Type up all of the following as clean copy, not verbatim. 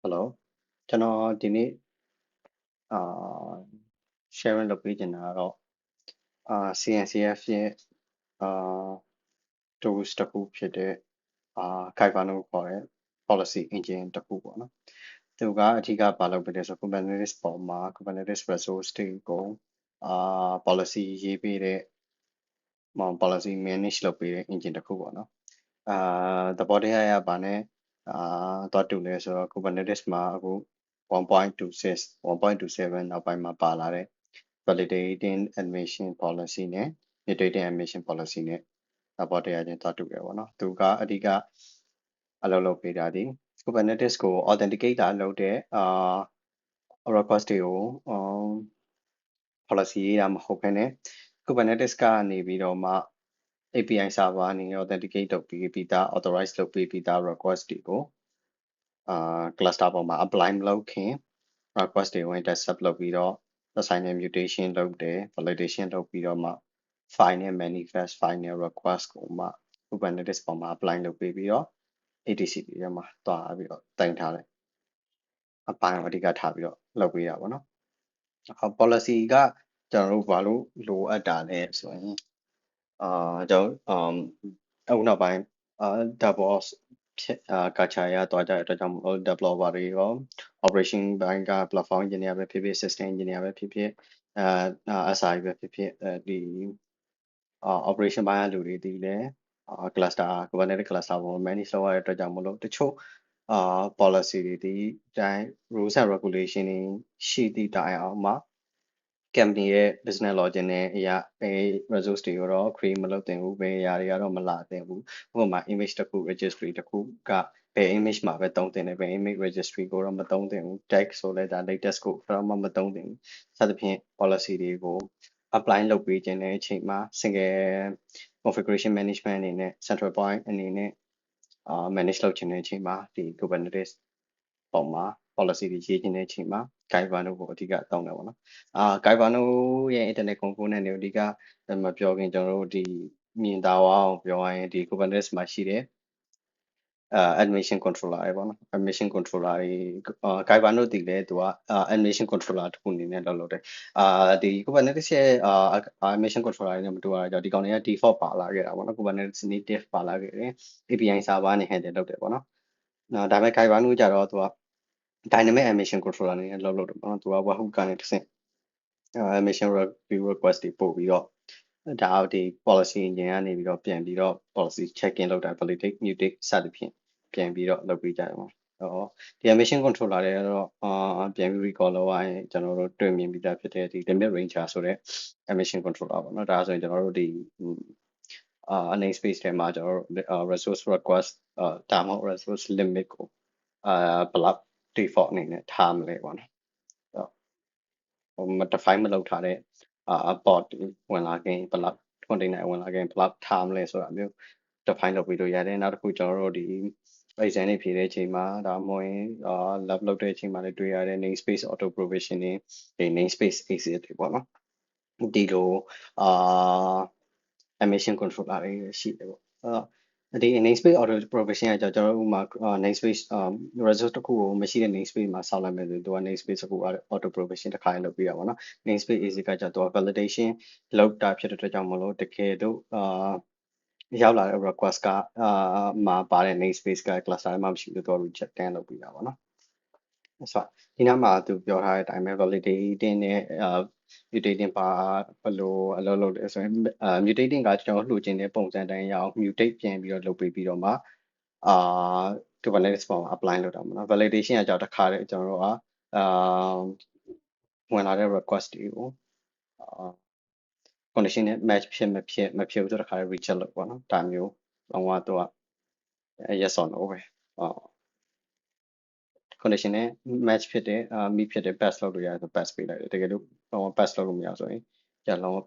Hello ကျွန်တော်ဒီနေ့အာ sharing လုပ်ပေးချင်တာကတော့CNCF ရဲ့အာ tools တစ်ခုဖြစ်တဲ့Kibana ကိုခေါ်တဲ့ policy engine တစ်ခုပေါ့နော်သူကအဓိကဘာလုပ်ပေးလဲဆို Kubernetes ပေါ်မှာ Kubernetes resource တွေကိုpolicy ရေးပေးတဲ့ policy manage လုပ်ပေးတဲ့ engine တစ်ခုပေါ့နော်သဘောတရားကဘာနဲ့သွားတူလဲဆိုတော့ Kubernetes မှာအခု 1.26 1.27 နောက်ပိုင်းမှာပါလာတဲ့ validating admission policy နဲ့ mutating admission policy နဲ့သဘောတရားချင်းသွားတူတယ်ပေါ့နော်သူကအဓိကအလုပ်ပေးတာဒီ Kubernetes ကို authenticate လုပ်တဲ့request တွေကိုpolicy ရေးတာမဟုတ်ဘဲနဲ့ Kubernetes ကနေပြီးတော့မှ API server အနေနဲ့ authenticate လုပ်ပြီးပြီးသား authorize လုပ်ပြီးပြီးသား request တွေကိုcluster ပေါ်မှာ apply မလုပ်ခင် request တွေကို intercept လုပ်ပြီးတော့ assign mutation လုပ်တယ် validation လုပ်ပြီးတော့မှ file နဲ့ manifest file နဲ့ request ကိုမှ Kubernetes ပေါ်မှာ apply လုပ်ပြီးတော့ ADCP ထဲမှာတွားပြီးတော့တင်ထားတယ်အပိုင်းအဓိကထားပြီးတော့လုပ်ပေးတာပေါ့နော်policy ကကျွန်တော်တို့ဘာလို့လိုအပ်တာလဲဆိုရင်ကျွန်တော်အခုနောက်ပိုင်းDevOps ဖြစ်culture ရသွားကြတဲ့အတွက်ကြောင့်မို့ developer တွေရော operation ဘိုင်းက platform engineer ပဲဖြစ်ဖြစ် system engineer ပဲဖြစ်ဖြစ်SRE ပဲဖြစ်ဖြစ်ဒီ operation ဘိုင်းကလူတွေဒီလည်းcluster Kubernetes cluster ပေါ် manage လုပ်ရတဲ့အတွက်ကြောင့်မို့လို့တချို့policy တွေဒီတိုင်း rules and regulation တွေရှိသည့်တိုင်အောင်မှာ company ရဲ့ business logic နဲ့အရာ resource တွေကိုတော့ create မလုပ်သင့်ဘူးဘယ်အရာတွေကတော့မလာသင့်ဘူးဥပမာ image တစ်ခု registry တစ်ခုကဘယ် image မှာပဲသုံးသင့်တယ်ဘယ် image registry ကိုတော့မသုံးသင့်ဘူး tag ဆိုလဲဒါ latest ကိုတော့မသုံးသင့်ဘူးစသဖြင့် policy တွေကို apply လုပ်ပေးခြင်းတဲ့အချိန်မှာ single configuration management အနေနဲ့ central point အနေနဲ့ manage လုပ်ခြင်းတဲ့အချိန်မှာဒီ Kubernetes ပေါ်မှာ policy တွေရေးခြင်းတဲ့အချိန်မှာ Kibana ကိုအဓိကအသုံးတယ်ပေါ့နော်Kibana ရဲ့ internet component တွေအဓိကမပြောခင်ကျွန်တော်တို့ဒီမြင်သာအောင်ပြောရရင်ဒီ Kubernetes မှာရှိတဲ့admission controller တွေပေါ့နော် admission controller တွေKibana တည်လဲသူကadmission controller တစ်ခုအနေနဲ့လုပ်တယ်ဒီ Kubernetes ရဲ့admission controller တွေနဲ့မတူတာကြောင့်ဒီကောင်တွေက default ပါလာခဲ့တာပေါ့နော် Kubernetes native ပါလာခဲ့တယ် API server နဲ့ handle လုပ်တယ်ပေါ့နော်ဒါပေမဲ့ Kibana ကြတော့သူက dynamic admission controller အနေနဲ့လုပ်တယ်ပေါ့နော်သူက webhook ကနေတစ်ဆင့်admission review request တွေပို့ပြီးတော့ဒါဒီ policy engine ကနေပြီးတော့ပြန်ပြီးတော့ policy check in လုပ်တာ validate mutate စသဖြင့်ပြန်ပြီးတော့လုပ်ပေးကြတယ်ပေါ့ဒီ admission controller တွေကတော့ပြန်ပြီး recall လုပ်ရရင်ကျွန်တော်တို့တွေ့မြင်ပြီးသားဖြစ်တဲ့ဒီ limit ranger ဆိုတဲ့ admission controller ပေါ့နော်ဒါဆိုရင်ကျွန်တော်တို့ဒီnamespace ထဲမှာကျွန်တော်တို့ resource request ဒါမှမဟုတ် resource limit ကိုဘယ်လောက် default အနေနဲ့ထားမလဲပေါ့နော်define မလုပ်ထားတဲ့bot ဝင်လာခင်ဘယ်လောက် container ဝင်လာခင်ဘယ်လောက်ထားမလဲဆိုတာမျိုး define လုပ်ပြီးလို့ရတယ်နောက်တစ်ခုကျွန်တော်တို့ဒီ exam တွေဖြေတဲ့အချိန်မှာဒါမှမဟုတ်ရင်lab လုပ်တဲ့အချိန်မှာလည်းတွေ့ရတဲ့ namespace auto provisioning ဒီ namespace exit တွေပေါ့နော်ဒီလိုadmission controller တွေရှိတယ်ပေါ့ဒီ namespace auto provision ကကျွန်တော်တို့ဥမာ namespace resource တစ်ခုကိုမရှိတဲ့ namespace မှာဆောက်လိုက်မယ်ဆိုရင်သူက namespace တစ်ခု auto provision တစ်ခါလုပ်ပြီးတာပေါ့နော် namespace exit ကကျတော့ validation လုပ်တာဖြစ်တဲ့အတွက်ကြောင့်မလို့တကယ်လို့ရောက်လာတဲ့ request ကမှာပါတဲ့ namespace က cluster မှာမရှိလို့သူက reject လုပ်ပြီးတာပေါ့နော်ဆိုတော့ဒီနောက်မှာသူပြောထားတဲ့အတိုင်းပဲ validating နဲ့ mutating ပါဘယ်လိုအလုပ်လုပ်လဲဆိုရင်mutating ကကျွန်တော်လှူခြင်းတဲ့ပုံစံတိုင်းရအောင် mutate ပြန်ပြီးတော့လုပ်ပေးပြီးတော့မှKubernetes ပေါ်မှာ apply လုပ်တာပေါ့နော် validation ကကြောင့်တစ်ခါတည်းကျွန်တော်တို့ကဝင်လာတဲ့ request တွေကိုcondition နဲ့ match ဖြစ်မဖြစ်ဘူးဆိုတော့တစ်ခါတည်း reject လုပ်ပေါ့နော်ဒါမျိုးလုံးဝသူက yes or no ပဲ condition နဲ့ match ဖြစ်တယ်meet ဖြစ်တယ် pass လုပ်လို့ရတယ်ဆို pass ပေးလိုက်တယ်တကယ်လို့ pass လုပ်လို့မရဆိုရင်ကြလုံး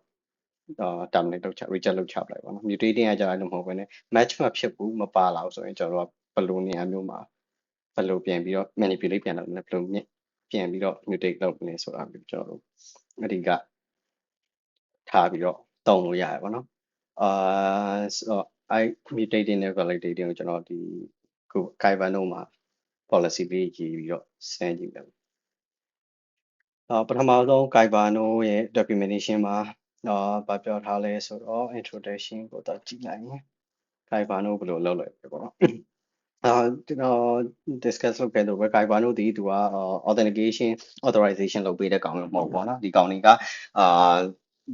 terminate လုပ်ချ reject လုပ်ချပလိုက်ပါတော့ mutating ကကြာတယ်လို့မဟုတ်ဘဲနဲ့ match မဖြစ်ဘူးမပါလာဘူးဆိုရင်ကျွန်တော်တို့ကဘယ်လိုနေရာမျိုးမှာဘယ်လိုပြန်ပြီးတော့ manipulate ပြန်လုပ်လဲဘယ်လိုပြန်ပြီးတော့ mutate လုပ်လဲဆိုတာမျိုးကျွန်တော်တို့အဓိကထားပြီးတော့တုံးလို့ရတယ်ပေါ့နော်ဆိုတော့ mutating နဲ့ validating ကိုကျွန်တော်ဒီKibana မှာ policy လေးရေးပြီးတော့စမ်းကြည့်မယ်ပထမဆုံး Gaibano ရဲ့ documentation မှာဘာပြောထားလဲဆိုတော့ introduction ကိုတော့ကြည့်လိုက်ရင် Gaibano ဘယ်လိုလုပ်လဲပေါ့နော်ကျွန်တော် discuss လုပ်ခဲ့တော့ Gaibano ဒီသူက authentication authorization လုပ်ပေးတဲ့ကောင်မျိုးမဟုတ်ဘူးပေါ့နော်ဒီကောင်တွေက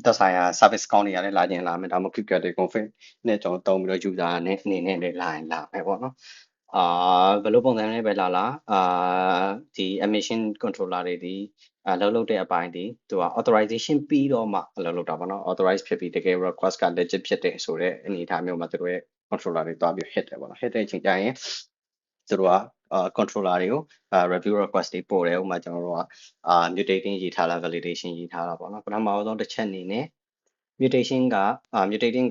သက်ဆိုင်ရာ service ကောင်းတွေကလည်းလာခြင်းလာမယ်ဒါမှမဟုတ် quick config နဲ့ကျွန်တော်တုံးပြီးတော့ user နဲ့အနေနဲ့လည်းလာရင်လာမယ်ပေါ့နော်ဘယ်လိုပုံစံနဲ့ပဲလာဒီ emission controller တွေဒီလုပ်တဲ့အပိုင်းဒီသူက authorization ပြီးတော့မှလုပ်တာပေါ့နော် authorize ဖြစ်ပြီးတကယ် request က legit ဖြစ်တယ်ဆိုတော့အနေအထားမျိုးမှာသူတို့ရဲ့ controller တွေတွားပြီး hit တယ်ပေါ့နော် hit တဲ့အချိန်ကျရင်သူတို့ကcontroller တွေကိုreview request တွေပို့တယ်ဥပမာကျွန်တော်တို့ကmutating ရေးထားလား validation ရေးထားလားပေါ့နော်ပထမဆုံးတစ်ချက်အနေနဲ့ mutating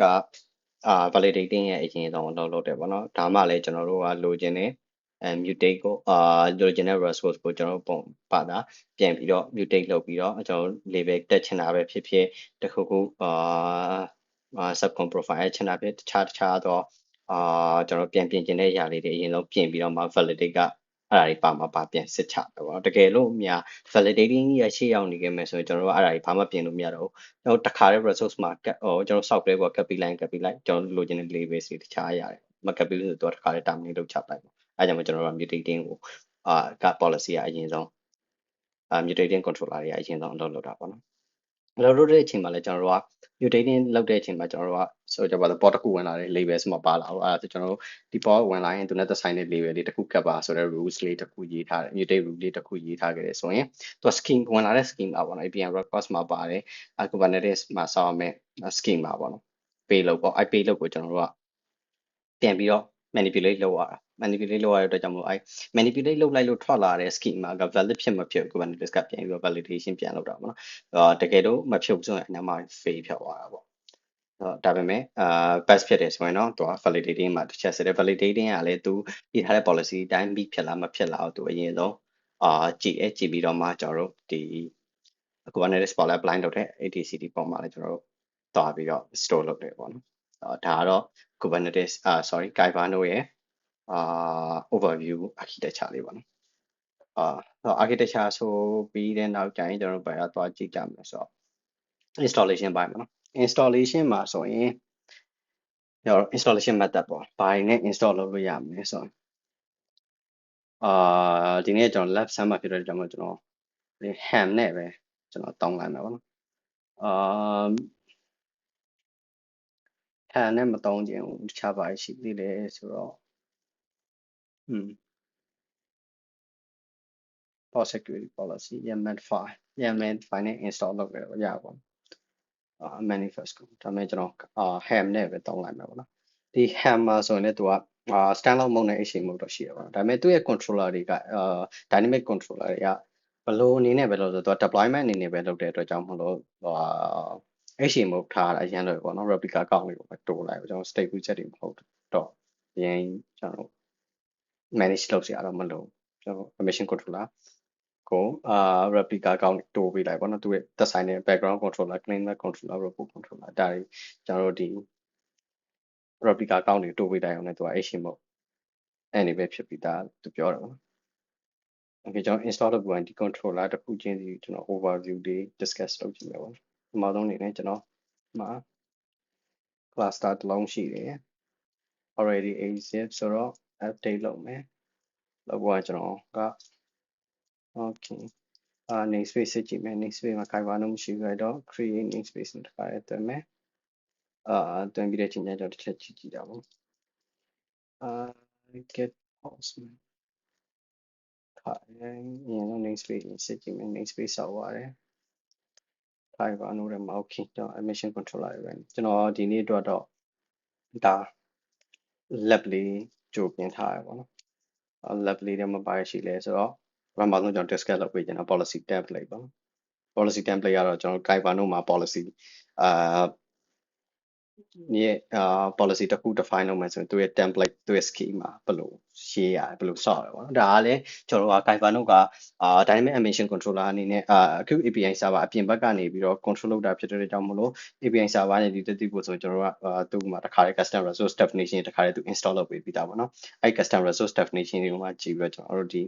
က validating ရဲ့အရင်ဆုံးလုပ်တယ်ပေါ့နော်ဒါမှလည်းကျွန်တော်တို့ကလိုချင်တဲ့mutate ကိုလိုချင်တဲ့ resource ကိုကျွန်တော်တို့ပုံပါတာပြန်ပြီးတော့ mutate လုပ်ပြီးတော့ကျွန်တော် label တက်ချင်တာပဲဖြစ်ဖြစ်တခုခုsubcon profile ချင်တာဖြစ်တခြားတော့ကျွန်တော်ပြန်ပြင်ချင်တဲ့အရာလေးတွေအရင်ဆုံးပြင်ပြီးတော့မှ validate ကအဲ့ဒါတွေပါမှာပါပြန်စစ်ချတယ်ပေါ့တကယ်လို့များ validating ရရှေ့ရောက်နေခဲ့မယ်ဆိုရင်ကျွန်တော်တို့အဲ့ဒါတွေဘာမှပြင်လို့မရတော့ဘူးကျွန်တော်တခါတည်း resource မှာကျွန်တော် software ပေါ် copy လိုက်ကျွန်တော်လိုချင်တဲ့ label တွေတခြားရတယ်မ copy လို့ဆိုတော့တခါတည်း terminate လုပ်ချပလိုက်ပေါ့အဲ့ကြောင့်ကျွန်တော်တို့ mutating ကိုက policy ကအရင်ဆုံးmutating controller တွေကအရင်ဆုံးလုပ်တာပေါ့နော်လုပ်တဲ့အချိန်မှာလည်းကျွန်တော်တို့က mutating လုပ်တဲ့အချိန်မှာကျွန်တော်တို့ကဆိုကြပါတော့ port တစ်ခုဝင်လာတယ် labels မှာပါလာတော့အဲ့ဒါကျွန်တော်တို့ဒီ port ဝင်လာရင်သူနဲ့သက်ဆိုင်တဲ့ label လေးတစ်ခုကပ်ပါဆိုတဲ့ rules လေးတစ်ခုရေးထားတယ် mutate rule လေးတစ်ခုရေးထားခဲ့တယ်ဆိုရင်သူက scheme ဝင်လာတဲ့ scheme ပေါ့နော် API request မှာပါတယ် Kubernetes မှာဆောက်ရမယ် scheme ပါပေါ့နော် payload ပေါ့အဲ့ payload ကိုကျွန်တော်တို့ကပြန်ပြီးတော့ manipulate လုပ်ရတာ manipulate လုပ်ရတဲ့အတွက်ကြောင့်မို့manipulate လုပ်လိုက်လို့ထွက်လာတဲ့ schema က valid ဖြစ်မဖြစ် Kubernetes ကပြန်ပြီးတော့ validation ပြန်လုပ်တာပေါ့နော်တကယ်တော့မဖြစ်ဘူးဆိုရင်အနောက်မှာ fail ဖြစ်သွားတာပေါ့ဒါပေမဲ့pass ဖြစ်တယ်ဆိုရင်တော့သူက validating မှာတစ်ချက်စစ်တယ် validating ကလည်းသူပြထားတဲ့ policy အတိုင်းပြီးဖြစ်လားမဖြစ်လားသူအရင်ဆုံးကြည့်ပြီးတော့မှကျွန်တော်တို့ဒီ Kubernetes ပေါ်လည်း blind လုပ်တဲ့ ATCD ပေါ်မှာလည်းကျွန်တော်တို့တွားပြီးတော့ store လုပ်တယ်ပေါ့နော်ဒါကတော့ Kubernetes Gaibano ရဲ့overview architecture လေးပေါ့နော်architecture ဆိုပြီးတဲ့နောက်ကျရင်ကျွန်တော်တို့ဘယ်သွားကြည့်ကြမလဲဆိုတော့ installation ပိုင်းပေါ့နော် installation မှာဆိုရင်installation method ပေါ့ဘာတွေနဲ့ install လုပ်လို့ရမလဲဆိုတော့ဒီနေ့ကျွန်တော် lab sum မှာဖြစ်တဲ့ကြောင့်မို့ကျွန်တော် ham နဲ့ပဲကျွန်တော်တောင်းလိုက်မှာပေါ့နော်ham နဲ့မတောင်းခြင်းဘူးတခြားဘာရှိသေးလဲဆိုတော့port security policy YAML file နဲ့ install လုပ်ရပါဘူးmanifest ကိုဒါပေမဲ့ကျွန်တော်ham နဲ့ပဲတောင်းလိုက်မှာပေါ့နော်ဒီ ham မှာဆိုရင်လည်းသူကstandalone mode နဲ့ HTML mode တော့ရှိရပါတော့ဒါပေမဲ့သူ့ရဲ့ controller တွေကdynamic controller တွေကဘယ်လိုအနေနဲ့ပဲလို့ဆိုတော့ deployment အနေနဲ့ပဲလုပ်တဲ့အတွက်ကြောင့်မလို့HTML mode ထားတာအရင်လို့ပေါ့နော် replica ကောင်းလေးကိုပဲတိုးလိုက်ကျွန်တော် state widget တွေမဟုတ်တော့အရင်ကျွန်တော် manage လုပ်စရာတော့မလိုကျွန်တော် permission controller ကိုreplica ကောင်းတိုးပေးလိုက်ပေါ့နော်သူရဲ့သက်ဆိုင်တဲ့ background controller cleaner controller robot controller ဒါတွေကျွန်တော်တို့ဒီ replica ကောင်းတွေတိုးပေးလိုက်အောင်လည်းသူက HTML အဲ့နေပဲဖြစ်ပြီးသားသူပြောတယ်ပေါ့နော် okay ကျွန်တော် install လုပ်ပြီးဒီ controller တစ်ခုချင်းစီကျွန်တော် overview တွေ discuss လုပ်ကြည့်မယ်ပေါ့နော်ဒီမှာတော့အနေနဲ့ကျွန်တော်မှာ cluster တစ်လုံးရှိတယ် already exist ဆိုတော့ update လုပ်မယ်လုပ်ဖို့ကကျွန်တော်က okay namespace စစ်ကြည့်မယ် namespace မှာGaibanoမရှိဘူးတော့ create namespace နဲ့တခါရသွင်းမယ်သွင်းပြီးတဲ့ချိန်ကျတော့တစ်ချက်ကြည့်တာပေါ့get postman ခိုင်းရင်တော့ namespace စစ်ကြည့်မယ် namespace ဆောက်ရတယ်Gaibano ထဲမှာ okay တော့ emission controller ပဲကျွန်တော်ဒီနေ့အတွက်တော့ဒါ lab လေးကြိုပြင်ထားရပါတော့ lab လေးထဲမှာပါရရှိလဲဆိုတော့ပထမဆုံးကျွန်တော် discuss လုပ်ပေးခြင်းတော့ policy template ပေါ့ policy template ကတော့ကျွန်တော် Gaibano မှာ policy policy တစ်ခု define လုပ်မယ်ဆိုရင်သူရဲ့ template သူရဲ့ schema ဘယ်လိုရေးရတယ်ဘယ်လိုဆောက်ရလဲပေါ့နော်ဒါကလည်းကျွန်တော်တို့က Kaizen တို့ကdynamic animation controller အနေနဲ့အခု API server အပြင်ဘက်ကနေပြီးတော့ control လုပ်တာဖြစ်တဲ့ကြောင့်မလို့ API server နဲ့ဒီတက်သိဖို့ဆိုကျွန်တော်တို့ကသူ့မှာတစ်ခါလေး custom resource definition တစ်ခါလေးသူ install လုပ်ပေးပြီးသားပေါ့နော်အဲ့ custom resource definition တွေကိုမှကြည့်ပြီးတော့ကျွန်တော်တို့ဒီ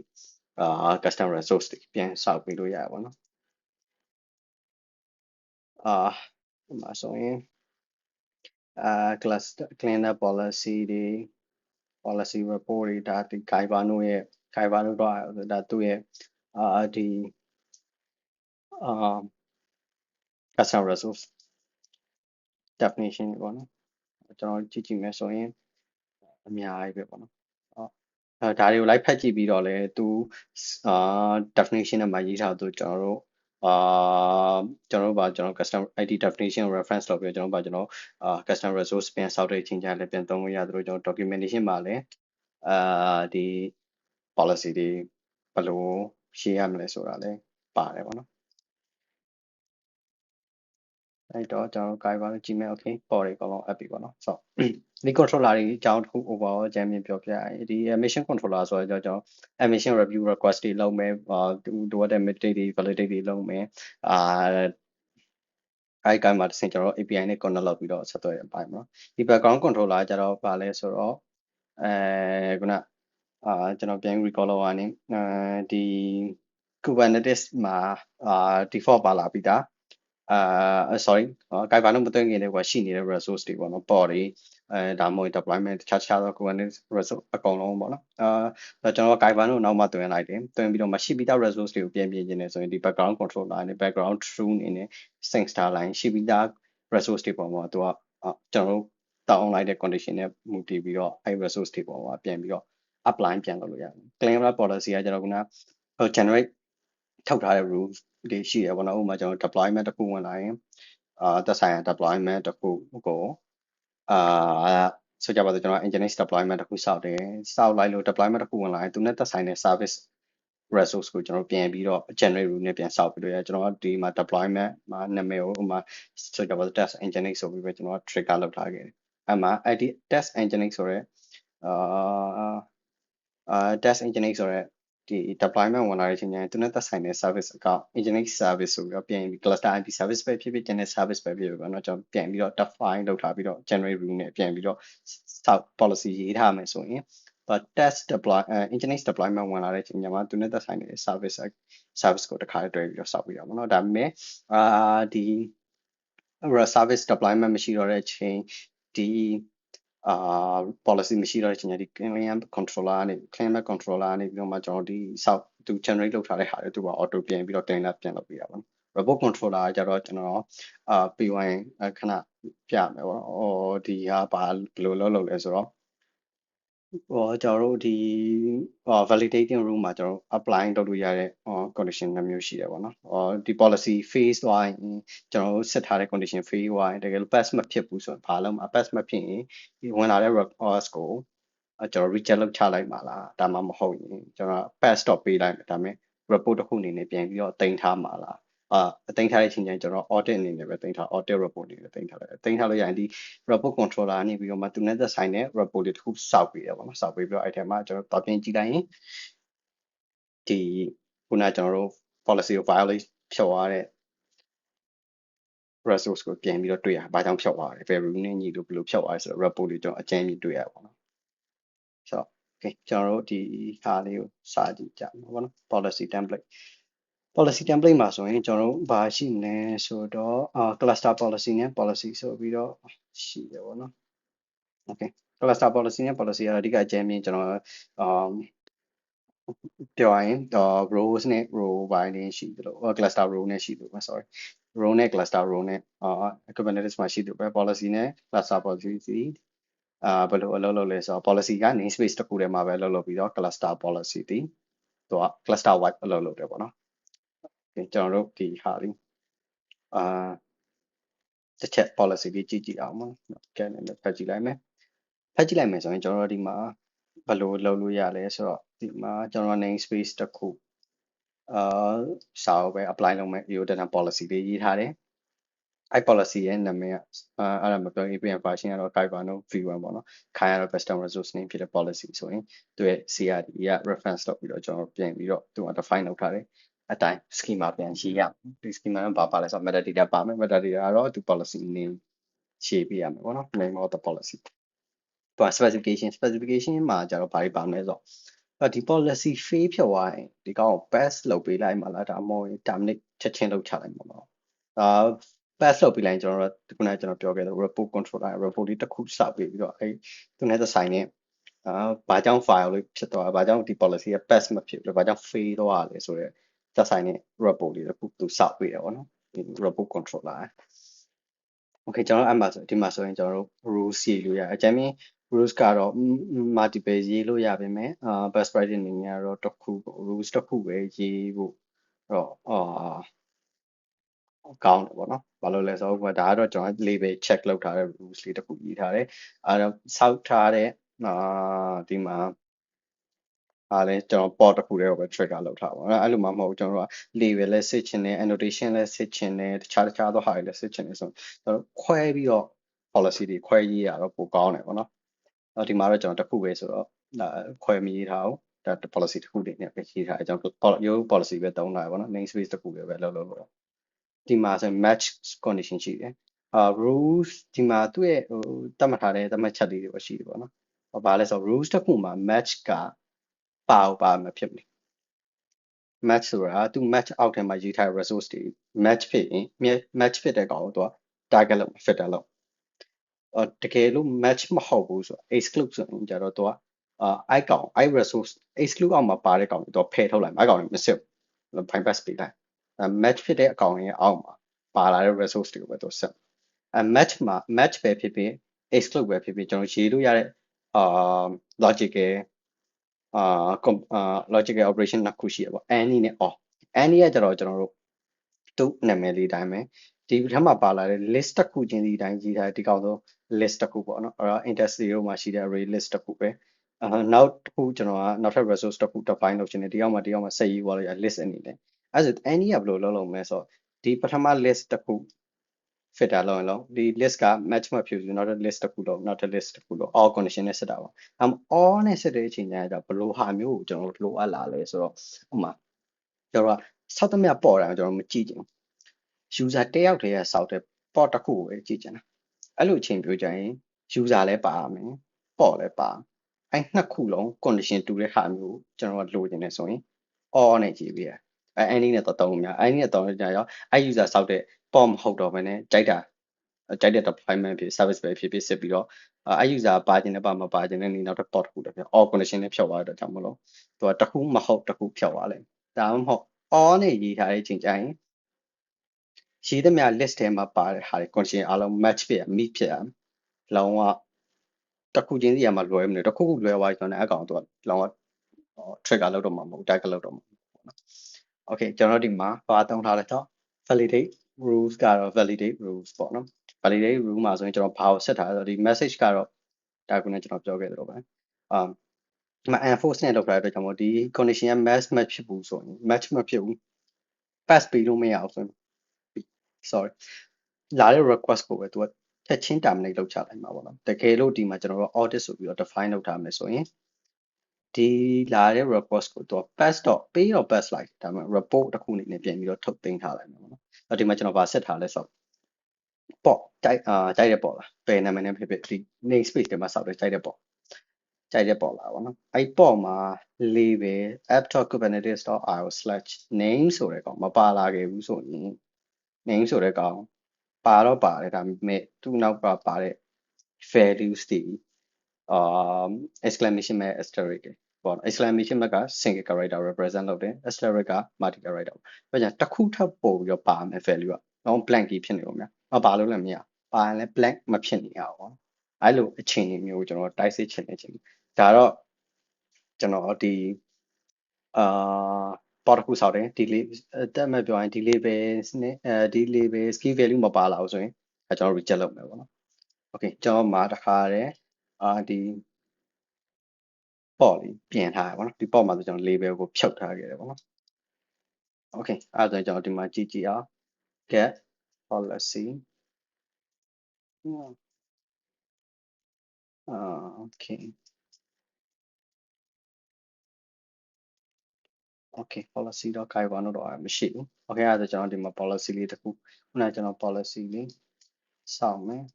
custom resource တွေပြန်ဆောက်ပေးလို့ရပါပေါ့နော်ဒီမှာဆိုရင်cluster cleanup policy တွေ policy report တွေဒါဒီ Kaizen တို့ရဲ့ Kaizen တို့တော့ဒါသူ့ရဲ့ဒီ custom resource definition တွေပေါ့နော်ကျွန်တော်ကြည့်မယ်ဆိုရင်အများကြီးပဲပေါ့နော်ဒါတွေကိုလိုက်ဖတ်ကြည့်ပြီးတော့လဲသူdefinition နဲ့မှာရေးထားသူကျွန်တော်တို့ကျွန်တော် custom ID definition reference လုပ်ပြီးကျွန်တော် custom resource ပြန်ဆောက်တဲ့အချိန်ကျလည်းပြန်သုံးလို့ရတယ်လို့ကျွန်တော် documentation မှာလည်းဒီ policy တွေဘယ်လိုရှင်းရမလဲဆိုတာလည်းပါတယ်ပေါ့နော်အဲ့တော့ကျွန်တော် guide ပါလို့ကြည့်မယ် okay ပေါ်တယ်အကုန်လုံး app ပြီပေါ့နော်ဆိုဒီ controller တွေအကြောင်းတစ်ခု overall အကြမ်းမြင်ပြောပြရင်ဒီ emission controller ဆိုတော့ကျွန်တော် emission review request တွေလုပ်မယ်လိုအပ်တဲ့ mitigate တွေ validate တွေလုပ်မယ်အဲ့ကမှတစ်ဆင့်ကျွန်တော် API နဲ့ connect လုပ်ပြီးတော့ဆက်သွယ်တဲ့အပိုင်းပေါ့နော်ဒီ background controller ကျတော့ဘာလဲဆိုတော့ခုနကျွန်တော်ပြန် recall လုပ်ရရင်ဒီ Kubernetes မှာdefault ပါလာပြီးသားsorry Kaizen မသွင်းခင်တည်းကရှိနေတဲ့ resource တွေပေါ့နော် pod တွေဒါမှမဟုတ် deployment တခြားသော Kubernetes resource အကုန်လုံးပေါ့နော်ကျွန်တော် Kaizen ကိုနောက်မှသွင်းလိုက်တယ်သွင်းပြီးတော့မရှိပြီးသား resource တွေကိုပြင်နေတယ်ဆိုရင်ဒီ background controller နဲ့ background true အနေနဲ့ sync star line ရှိပြီးသား resource တွေပေါ်မှာသူကကျွန်တော်တို့တောင်းလိုက်တဲ့ condition နဲ့မူတည်ပြီးတော့အဲ့ resource တွေပေါ်မှာပြန်ပြီးတော့ apply ပြန်လုပ်လို့ရတယ် claim policy ကကျွန်တော်က generate ထုတ်ထားတဲ့ rules တွေရှိရပေါ့နော်ဥပမာကျွန်တော် deployment တစ်ခုဝင်လာရင်သက်ဆိုင်ရာ deployment တစ်ခုကိုဆိုကြပါစို့ကျွန်တော် Nginx deployment တစ်ခုစောက်တယ်စောက်လိုက်လို့ deployment တစ်ခုဝင်လာရင်သူနဲ့သက်ဆိုင်တဲ့ service resource ကိုကျွန်တော်ပြန်ပြီးတော့ generate rule နဲ့ပြန်စောက်ပြီးတော့ကျွန်တော်ဒီမှာ deployment မှာနာမည်ကိုဥပမာဆိုကြပါစို့ test Nginx ဆိုပြီးပဲကျွန်တော် trigger လုပ်ထားခဲ့တယ်အဲ့မှာအဲ့ဒီ test Nginx ဆိုရဲtest Nginx ဆိုရဲဒီ deployment ဝင်လာတဲ့အချိန်ကျရင်သူနဲ့သက်ဆိုင်တဲ့ service account Nginx service ဆိုပြီးတော့ပြန်ပြီး cluster IP service ပဲဖြစ်ဖြစ် generate service ပဲဖြစ်ဖြစ်ပေါ့နော်ကျွန်တော်ပြန်ပြီးတော့ define လုပ်ထားပြီးတော့ generate rule နဲ့ပြန်ပြီးတော့ policy ရေးထားမယ်ဆိုရင်test deploy Nginx deployment ဝင်လာတဲ့အချိန်ကျမှသူနဲ့သက်ဆိုင်တဲ့ service ကိုတစ်ခါတွဲပြီးတော့စောက်ပြီးတော့ပေါ့နော်ဒါပေမဲ့ဒီ service deployment မရှိတော့တဲ့အချိန်ဒီpolicy မရှိတော့တဲ့အချိန်ဒီ client controller နဲ့ client controller နေပြီးတော့မှကျွန်တော်ဒီစောက်သူ generate လုပ်ထားတဲ့ဟာတွေသူက auto ပြန်ပြီးတော့ clean up ပြန်လုပ်ပေးတာပေါ့နော် robot controller ကကြတော့ကျွန်တော်ပြီးဝင်ခဏပြမယ်ပေါ့နော်ဒီဟာဘာဘယ်လိုလုပ်လဲဆိုတော့ကျွန်တော်တို့ဒီ validating room မှာကျွန်တော် apply လုပ်လို့ရတဲ့ condition နှစ်မျိုးရှိတယ်ပေါ့နော်ဒီ policy phase သွားရင်ကျွန်တော်တို့set ထားတဲ့ condition phase သွားရင်တကယ်လို့ pass မဖြစ်ဘူးဆိုရင်ဘာလုပ်မှာ pass မဖြစ်ရင်ဒီဝင်လာတဲ့ request ကိုကျွန်တော် reject လုပ်ချလိုက်မှာလားဒါမှမဟုတ်ရင်ကျွန်တော် pass stop ပေးလိုက်မယ်ဒါပေမဲ့ report တစ်ခုအနေနဲ့ပြန်ပြီးတော့တင်ထားမှာလားတင်ထားတဲ့အချိန်ကျရင်ကျွန်တော် audit အနေနဲ့ပဲတင်ထား audit report အနေနဲ့တင်ထားလိုက်တင်ထားလို့ရရင်ဒီ report controller နေပြီးတော့မှသူနဲ့သက်ဆိုင်တဲ့ report တွေတစ်ခုစောက်ပေးရပါတော့စောက်ပေးပြီးတော့အဲ့ထဲမှာကျွန်တော်ပြင်ကြည့်လိုက်ရင်ဒီခုနကျွန်တော်တို့ policy ကို violate ဖြုတ်သွားတဲ့ resource ကိုပြန်ပြီးတော့တွေ့ရဘာကြောင့်ဖြုတ်သွားလဲ value နဲ့ညီလို့ဘယ်လိုဖြုတ်သွားလဲဆိုတော့ report တွေကျွန်တော်အကြမ်းကြီးတွေ့ရပါတော့ဆိုတော့ okay ကျွန်တော်တို့ဒီဟာလေးကိုစာကြည့်ကြမှာပေါ့နော် policy template မှာဆိုရင်ကျွန်တော်တို့ဘာရှိမလဲဆိုတော့cluster policy နဲ့ policy ဆိုပြီးတော့ရှိတယ်ပေါ့နော် okay cluster policy နဲ့ policy ကတော့အဓိကအကြမ်းမြင်ကျွန်တော်ပြောရရင်rows နဲ့ row by နဲ့ရှိသလို cluster row နဲ့ရှိသလို sorry row နဲ့ cluster row နဲ့Kubernetes မှာရှိသလိုပဲ policy နဲ့ cluster policy ဘယ်လိုအလုပ်လုပ်လဲဆိုတော့ policy က namespace တစ်ခုထဲမှာပဲအလုပ်လုပ်ပြီးတော့ cluster policy တည်သူက cluster wide အလုပ်လုပ်တယ်ပေါ့နော်ကျွန်တော်တို့ဒီဟာလေးတစ်ချက် policy လေးကြည့်အောင်နော်ကဲဖတ်ကြည့်လိုက်မယ်ဆိုရင်ကျွန်တော်တို့ဒီမှာဘယ်လိုလုပ်လို့ရလဲဆိုတော့ဒီမှာကျွန်တော် namespace တစ်ခုစာအုပ်ပဲ apply လုပ်မယ် EO data policy လေးရေးထားတယ် အဲ့ policy ရဲ့နာမည်ကအဲ့ဒါမပြော API version ကတော့ Kibano V1 ပေါ့နော်ခိုင်ရတော့ custom resource name ဖြစ်တဲ့ policy ဆိုရင်သူရဲ့ CRD က reference လုပ်ပြီးတော့ကျွန်တော်ပြင်ပြီးတော့သူက define လုပ်ထားတယ်အတိုင်း schema ပြန်ရေးရဒီ schema ကဘာပါလဲဆိုတော့ metadata ပါမယ် metadata ကတော့သူ policy name ရေးပေးရမယ်ပေါ့နော် name of the policy သူက specification မှာကျတော့ဘာတွေပါမလဲဆိုတော့ဒီ policy fail ဖြစ်သွားရင်ဒီကောင်ကို pass လုပ်ပေးလိုက်မှာလားဒါမှမဟုတ် terminate ချက်ချင်းလုပ်ချလိုက်မှာပေါ့pass လုပ်ပေးလိုက်ကျွန်တော်တို့ခုနကကျွန်တော်ပြောခဲ့တဲ့ report controller report လေးတစ်ခုစောက်ပေးပြီးတော့အဲ့သူနဲ့သက်ဆိုင်တဲ့ဘာကြောင့် file လေးဖြစ်သွားဘာကြောင့်ဒီ policy က pass မဖြစ်ဘူးဘာကြောင့် fail သွားလဲဆိုတော့သက်ဆိုင်တဲ့ report လေးတစ်ခုသူစောက်ပေးတယ်ပေါ့နော်ဒီ report controller okay ကျွန်တော်အဲ့မှာဆိုဒီမှာဆိုရင်ကျွန်တော်တို့ rules ရေးလို့ရအကြမ်းမြင် rules ကတော့ multiple ရေးလို့ရပါမယ် best practice အနေနဲ့ကတော့တစ်ခု rules တစ်ခုပဲရေးဖို့တော့ကောင်းတယ်ပေါ့နော်ဘာလို့လဲဆိုတော့ဒါကတော့ကျွန်တော် label check လုပ်ထားတဲ့ rules လေးတစ်ခုရေးထားတယ်အဲ့တော့စောက်ထားတဲ့ဒီမှာအားလဲကျွန်တော် port တစ်ခုတည်းကိုပဲ trigger လုပ်ထားပါတော့အဲ့လိုမှမဟုတ်ကျွန်တော်တို့က label လဲစစ်ချင်တယ် annotation လဲစစ်ချင်တယ်တခြားသောဟာတွေလဲစစ်ချင်တယ်ဆိုတော့ကျွန်တော်ခွဲပြီးတော့ policy တွေခွဲရေးရတော့ပိုကောင်းတယ်ပေါ့နော်အဲ့ဒီမှာတော့ကျွန်တော်တစ်ခုပဲဆိုတော့ခွဲမရေးထားဘူးဒါ policy တစ်ခုတည်းနဲ့ပဲရေးထားတယ်ကျွန်တော်ရိုး policy ပဲသုံးထားတယ်ပေါ့နော် namespace တစ်ခုပဲလုပ်ဒီမှာဆို match condition ရှိတယ်rules ဒီမှာသူ့ရဲ့တတ်မှတ်ထားတဲ့တတ်မှတ်ချက်လေးတွေရှိတယ်ပေါ့နော်ဘာလဲဆိုတော့ rules တစ်ခုမှာ match ကပါမဖြစ်ဘူး match ဆိုတာသူ match အောက်ထဲမှာရေးထားတဲ့ resource တွေ match ဖြစ်ရင် match ဖြစ်တဲ့ကောင်ကိုသူက target လုပ် filter လုပ်တကယ်လို့ match မဟုတ်ဘူးဆိုတော့ exclude ဆိုရင်ကြတော့သူကအဲ့ကောင်အဲ့ resource exclude အောက်မှာပါတဲ့ကောင်ကိုသူဖယ်ထုတ်လိုက်အဲ့ကောင်ကိုမစစ်ဘူး bypass ပေးလိုက်match ဖြစ်တဲ့အကောင်ရဲ့အောက်မှာပါလာတဲ့ resource တွေကိုပဲသူစစ်match မှာ match ပဲဖြစ်ဖြစ် exclude ပဲဖြစ်ဖြစ်ကျွန်တော်ရေးလို့ရတဲ့logical logical operation နှစ်ခုရှိရပေါ့ any နဲ့ or any ကကြတော့ကျွန်တော်တို့သူ့နာမည်လေးတိုင်းပဲဒီထဲမှာပါလာတဲ့ list တစ်ခုချင်းစီတိုင်းရေးထားဒီကောင်ဆို list တစ်ခုပေါ့နော်အဲ့တော့ index 0မှာရှိတဲ့ array list တစ်ခုပဲနောက်တစ်ခုကျွန်တော်ကနောက်ထပ် resource တစ်ခု define လုပ်ချင်တယ်ဒီကောင်မှာဆက်ရေးသွားလို့ရ list အနေနဲ့အဲ့ဆို any ကဘယ်လိုလုပ်မလဲဆိုတော့ဒီပထမ list တစ်ခု filter လုပ်ရင်လို့ဒီ list က match မဖြစ်ဘူးနောက်ထပ် list တစ်ခုလုပ်နောက်ထပ် list တစ်ခုလုပ် all condition နဲ့စစ်တာပါall နဲ့စစ်တဲ့အချိန်ကျရင်ဘယ်လိုဟာမျိုးကိုကျွန်တော်တို့လိုအပ်လာလဲဆိုတော့ဥပမာကျွန်တော်ကစောက်သမျှပေါ်တာကျွန်တော်မကြည့်ချင်ဘူး user တယောက်တည်းရစောက်တဲ့ port တစ်ခုကိုပဲကြည့်ချင်တာအဲ့လိုအချိန်ပြောကြရင် user လည်းပါရမယ် port လည်းပါအဲ့နှစ်ခုလုံး condition တူတဲ့ဟာမျိုးကျွန်တော်ကလိုချင်တယ်ဆိုရင် all နဲ့ကြည့်ပြရအဲ့ any နဲ့တော့တုံးများ any နဲ့တုံးကြရောအဲ့ user စောက်တဲ့ port မဟုတ်တော့ဘဲနဲ့ကြိုက်တဲ့ deployment ဖြစ် service ပဲဖြစ်စစ်ပြီးတော့အဲ့ user ပါခြင်းနဲ့ပါမပါခြင်းနဲ့နောက်ထပ် port တစ်ခုတစ်ပြ all condition နဲ့ဖြုတ်သွားတဲ့ကြောင့်မလို့သူကတစ်ခုမဟုတ်တစ်ခုဖြုတ်သွားလိမ့်ဒါမှမဟုတ် all နဲ့ရေးထားတဲ့အချိန်ကျရင်ရေးသမျှ list ထဲမှာပါတဲ့ဟာတွေ condition အားလုံး match ဖြစ်ရ meet ဖြစ်ရလုံးဝတစ်ခုချင်းစီကမှလွဲမနေတစ်ခုခုလွဲသွားပြီဆိုရင်အကောင်တော့လုံးဝ trigger လုပ်တော့မှာမဟုတ် tag လုပ်တော့မှာပေါ့နော် okay ကျွန်တော်ဒီမှာဘာသုံးထားလဲဆိုတော့ validate rules ကတော့ validate rules ပေါ့နော် validate rule မှာဆိုရင်ကျွန်တော်ဘာကိုဆက်ထားလဲဆိုတော့ဒီ message ကတော့ဒါကလည်းကျွန်တော်ပြောခဲ့သလိုပဲဒီမှာ enforce နဲ့လုပ်ထားတဲ့အတွက်ကြောင့်မို့ဒီ condition က match မဖြစ်ဘူးဆိုရင် match မဖြစ်ဘူး pass ပေးလို့မရအောင်ဆိုရင် sorry လာတဲ့ request ကိုပဲသူကချက်ချင်း terminate လုပ်ချလိုက်မှာပေါ့နော်တကယ်လို့ဒီမှာကျွန်တော်တို့ audit ဆိုပြီးတော့ define လုပ်ထားမယ်ဆိုရင်ဒီလာတဲ့ request ကိုသူက pass တော့ပေးတော့ pass လိုက်ဒါပေမဲ့ report တစ်ခုအနေနဲ့ပြန်ပြီးတော့ထုတ်သိမ်းထားလိုက်မှာပေါ့နော်အဲ့ဒီမှာကျွန်တော်ဗာဆက်ထားလဲဆိုပေါ့ကြိုက်တဲ့ပေါ့လားဘယ်နာမည်နဲ့ဖြစ်ဖြစ်ဒီ namespace ထဲမှာစောက်တယ်ကြိုက်တဲ့ပေါ့လားပေါ့နော်အဲ့ပေါ့မှာ label app.kubernetes.io/name ဆိုတဲ့ကောင်မပါလာခဲ့ဘူးဆိုရင် name ဆိုတဲ့ကောင်ပါတော့ပါတယ်ဒါပေမဲ့သူ့နောက်ကပါတဲ့ values တွေexclamation mark asterisk ပေါ့ exclamation mark က single character represent လုပ်တယ် asterisk က multi character ပဲကြာတစ်ခုထပ်ပို့ပြီးတော့ပါမယ် value ကတော့ blank ကြီးဖြစ်နေလို့များမပါလို့လည်းမရပါရင်လည်း blank မဖြစ်နေရအောင်ပေါ့အဲ့လိုအခြေအနေမျိုးကိုကျွန်တော်တိုက်စစ်ချင်နေချင်းဒါတော့ကျွန်တော်ဒီပေါ်တစ်ခုစောက်တယ်ဒီလေးတက်မဲ့ပြောရင်ဒီ label နဲ့ဒီ label key value မပါလာဘူးဆိုရင်ကျွန်တော် reject လုပ်မယ်ပေါ့နော် okay ကျွန်တော်မှာတစ်ခါတည်းဒီပေါ့လေးပြင်ထားရပါတော့ဒီပေါ့မှာဆိုကျွန်တော် label ကိုဖြုတ်ထားခဲ့တယ်ပေါ့နော် okay အဲ့ဒါဆိုရင်ကျွန်တော်ဒီမှာကြည့်အောင် get policy okay okay policy တော့ guide တော့မရှိဘူး okay အဲ့ဒါဆိုကျွန်တော်ဒီမှာ policy လေးတစ်ခုခုနကကျွန်တော် policy လေးစောင့်မယ်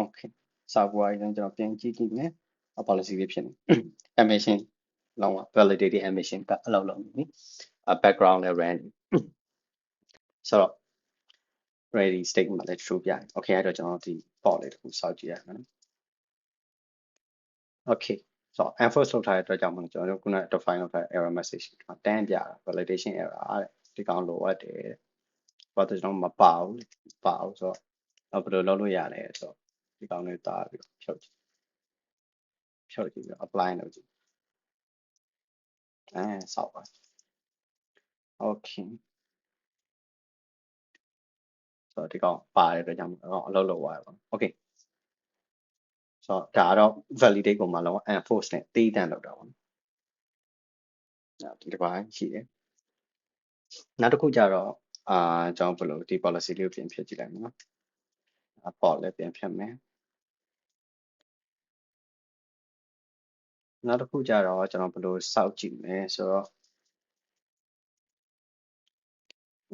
okay စောင့်ပွားရင်ကျွန်တော်ပြန်ကြည့်ကြည့်မယ် policy လေးဖြစ်နေ emission လောက validated emission ကအလောက်လောက်ပြီ background နဲ့ run ဆိုတော့ ready statement လည်း true ပြတယ် okay အဲ့တော့ကျွန်တော်ဒီ port လေးတစ်ခုစောင့်ကြည့်ရမယ် okay ဆိုတော့ enforce လုပ်ထားတဲ့အတွက်ကြောင့်မလို့ကျွန်တော်တို့ခုန define လုပ်ထားတဲ့ error message ဒီမှာတန်းပြတာ validation error တဲ့ဒီကောင်လိုအပ်တယ်တဲ့ဘာလို့ကျွန်တော်မပါဘူးဆိုတော့ဘယ်လိုလုပ်လို့ရလဲဆိုတော့ဒီကောင်လေးတားပြီးဖြုတ်ကြည့်ပြီး apply လုပ်ကြည့်စောက်ပါ okay ဆိုတော့ဒီကောင်ပါတဲ့အတွက်ကြောင့်အလုပ်လုပ်သွားရပါ okay ဆိုတော့ဒါတော့ validate ကိုမှလော enforce နဲ့တီးတန့်လုပ်တာပေါ့နော်ဒီတစ်ပိုင်းရှိတယ်နောက်တစ်ခုကြတော့ကျွန်တော်ဘယ်လိုဒီ policy လေးကိုပြင်ဖြတ်ကြည့်လိုက်မယ်နော် port လည်းပြင်ဖြတ်မယ်နောက်တစ်ခုကြတော့ကျွန်တော်ဘယ်လိုစောက်ကြည့်မယ်ဆိုတော့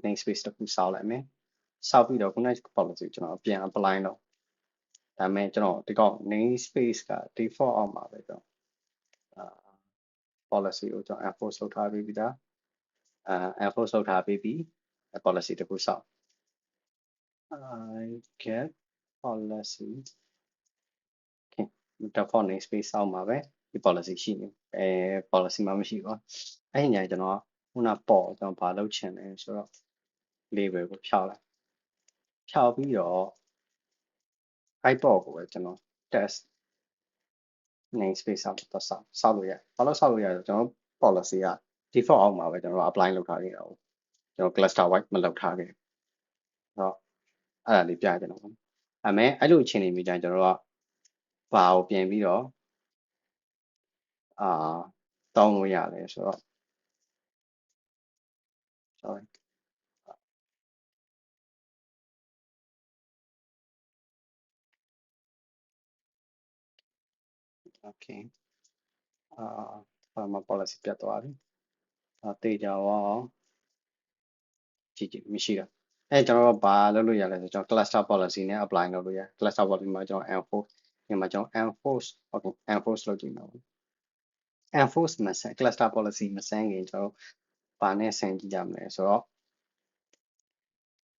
namespace တစ်ခုစောက်လိုက်မယ်စောက်ပြီးတော့ခုနက policy ကျွန်တော်ပြန် apply လုပ်ဒါပေမဲ့ကျွန်တော်ဒီကောင် namespace က default အောက်မှာပဲကျွန်တော်policy ကိုကျွန်တော် enforce လုပ်ထားပြီးသားenforce လုပ်ထားပြီးပြီ policy တစ်ခုစောက် I get policy okay default namespace အောက်မှာပဲဒီ policy ရှိနေpolicy မှာမရှိဘူးအဲ့ဒီညကျွန်တော်ခုနပေါ့ကျွန်တော်ဘာလုပ်ချင်လဲဆိုတော့ label ကိုဖြောက်လိုက်ဖြောက်ပြီးတော့ iPod ကိုပဲကျွန်တော် test namespace အောက်တော့စောက်လို့ရတယ်ဘာလို့စောက်လို့ရလဲကျွန်တော် policy က default အောက်မှာပဲကျွန်တော် apply လုပ်ထားခဲ့တာကိုကျွန်တော် cluster wide မလုပ်ထားခဲ့ဘူးတော့အဲ့ဒါလေးပြကြတယ်နော်အမေအဲ့လိုအခြေအနေမျိုးကြရင်ကျွန်တော်တို့ကဘာကိုပြင်ပြီးတော့တောင်းလို့ရတယ်ဆိုတော့ sorry okay ဘာမှ policy ပြတ်သွားပြီတေချာအောင်ကြည့်မရှိတာကျွန်တော်တို့ဘာလုပ်လို့ရလဲဆိုကျွန်တော် cluster policy နဲ့ apply လုပ်လို့ရ cluster policy မှာကျွန်တော် enforce ဒီမှာကျွန်တော် enforce okay enforce လုပ်ကြည့်မယ် enforce မဆန်း cluster policy မဆန်းခင်ကျွန်တော်ဘာနဲ့ဆန်းကြည့်ကြမလဲဆိုတော့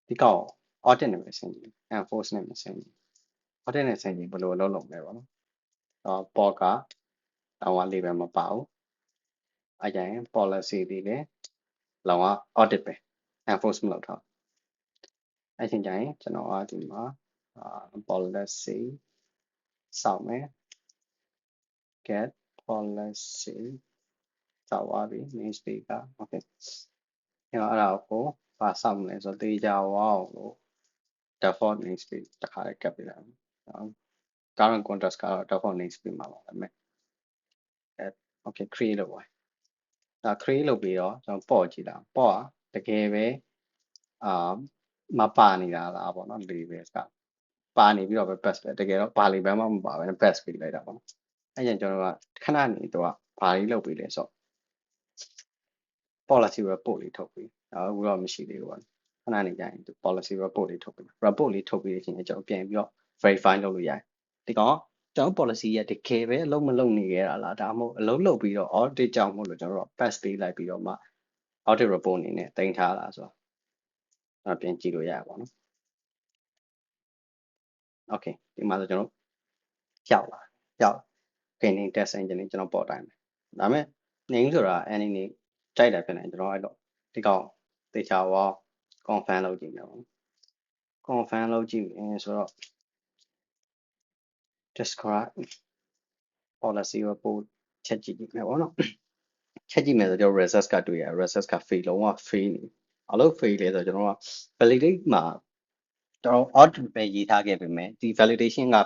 ဒီကောင် audit နဲ့ပဲဆန်းကြည့် enforce နဲ့မဆန်းကြည့် audit နဲ့ဆန်းကြည့်ဘယ်လိုလုပ်လုပ်လဲပေါ့နော်port ကတော့ label မပါဘူးအဲ့ကြရင် policy တွေလည်းလောက audit ပဲ enforce မလုပ်ထားအဲ့ချိန်ကျရင်ကျွန်တော်ဒီမှာ policy စောင့်မယ် get policy စောင့်သွားပြီ namespace က okay အဲ့ဒါကိုဘာစောင့်မလဲဆိုတော့ data wow ကို default namespace တခါလေးကပ်ပြလိုက်အောင် current contrast ကတော့ default namespace မှာပါဒါပေမဲ့ okay create လုပ်ပါဒါ create လုပ်ပြီးတော့ကျွန်တော်ပေါ့ကြည့်တာပေါ့ကတကယ်ပဲမပါနေတာလားပေါ့နော် labels ကပါနေပြီးတော့ပဲ pass ပဲတကယ်တော့ဘာ label မှမပါဘဲ pass ပေးလိုက်တာပေါ့နော်အဲ့ရင်ကျွန်တော်ကခဏနေတော့ဘာလေးလုပ်ပေးလဲဆိုတော့ policy report လေးထုတ်ပြီးအခုတော့မရှိသေးဘူးပေါ့ခဏနေကြရင် policy report လေးထုတ်ပြီး report လေးထုတ်ပြီးတဲ့အချိန်ကျွန်တော်ပြန်ပြီးတော့ verify လုပ်လို့ရတယ်ဒီကောင်ကျွန်တော် policy ရတကယ်ပဲအလုံးမလုံးနေခဲ့တာလားဒါမှမဟုတ်အလုံးလုပ်ပြီးတော့ audit ကြောင့်မို့လို့ကျွန်တော်တို့ pass ပေးလိုက်ပြီးတော့မှ audit report အနေနဲ့တင်ထားတာဆိုတော့ပြန်ကြည့်လို့ရပါတော့ okay ဒီမှာဆိုကျွန်တော်ရောက်လာ training test engine လေးကျွန်တော်ပေါ်တိုင်းဒါပေမဲ့ name ဆိုတာ any name ကြိုက်တယ်ဖြစ်နေကျွန်တော်အဲ့တော့ဒီကောင်တေချာဝါ confirm လုပ်ကြည့်မယ်ပေါ့ confirm လုပ်ကြည့်မယ်ဆိုတော့ describe policy report ချက်ကြည့်မယ်ပေါ့နော်ချက်ကြည့်မယ်ဆိုတော့ result ကတွေ့ရ result က fail လုံးဝ fail နေအလုပ် fail လဲဆိုတော့ကျွန်တော်က validate မှာကျွန်တော် audit ပဲရေးထားခဲ့ပေမဲ့ဒီ validation က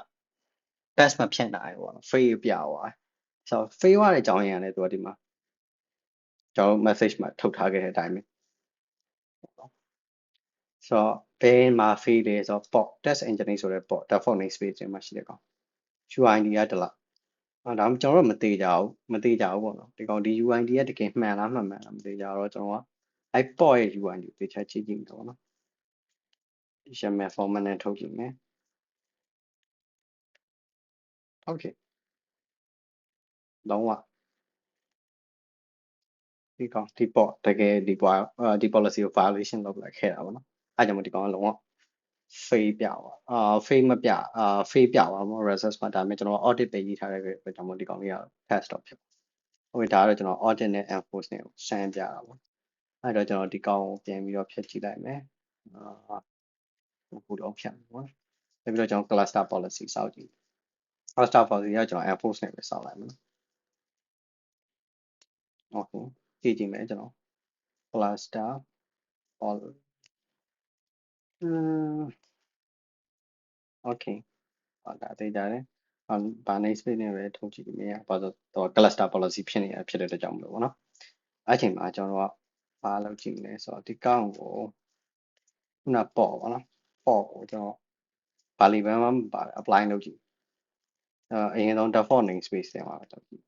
pass မဖြစ်နိုင်ဘူးပေါ့နော် fail ပြသွားဆိုတော့ fail ရတဲ့အကြောင်းရင်းကလည်းသူကဒီမှာကျွန်တော် message မှာထုတ်ထားခဲ့တဲ့အတိုင်းပဲ ဆိုတော့ဘယ်မှာ fail လဲဆိုတော့ port test engineering ဆိုတဲ့ port default namespace တွေမှာရှိတဲ့ကောင် UID ကတလားဒါမှကျွန်တော်တို့မသိကြဘူးပေါ့နော်ဒီကောင်ဒီ UID ကတကယ်မှန်လားမမှန်လားမသိကြတော့ကျွန်တော်ကအဲ့ port ရဲ့ UID ကိုသေချာကြည့်ကြည့်မယ်ပေါ့နော် YAML format နဲ့ထုတ်ကြည့်မယ် okay လုံးဝဒီကောင်ဒီ port တကယ်ဒီ policy ကို violation လုပ်လိုက်ခဲ့တာပေါ့နော်အဲ့ကြောင့်မို့ဒီကောင်ကလုံးဝ fail ပြပါfail မပြfail ပြပါမို့ result မှာဒါပေမဲ့ကျွန်တော် audit ပဲရေးထားတဲ့အတွက်ကြောင့်မို့ဒီကောင်လေးက pass တော့ဖြစ်ဟုတ်ပြီဒါကတော့ကျွန်တော် audit နဲ့ enforce နဲ့ကိုရှင်းပြတာပေါ့အဲ့တော့ကျွန်တော်ဒီကောင်ကိုပြန်ပြီးတော့ဖြတ်ကြည့်လိုက်မယ်ခုတော့ဖြတ်မယ်ပေါ့ပြီးတော့ကျွန်တော် cluster policy စောက်ကြည့် cluster policy ကကျွန်တော် enforce နဲ့ပဲစောက်လိုက်မယ်နော် okay ကြည့်မယ်ကျွန်တော် cluster policy okay ဒါသိကြတယ်ဘာ namespace နဲ့ပဲထုတ်ကြည့်လို့မရဘာလို့တော့ cluster policy ဖြစ်တဲ့အတွက်ကြောင့်မလို့ပေါ့နော်အဲ့ချိန်မှာကျွန်တော်ကဘာလုပ်ကြည့်လဲဆိုတော့ဒီကောင်ကိုခုနပေါ့ပေါ့နော်ပေါ့ကိုကျွန်တော်ဘာလီဘန်မှမပါ apply လုပ်ကြည့်အရင်ဆုံး default namespace ထဲမှာတော့ကြည့်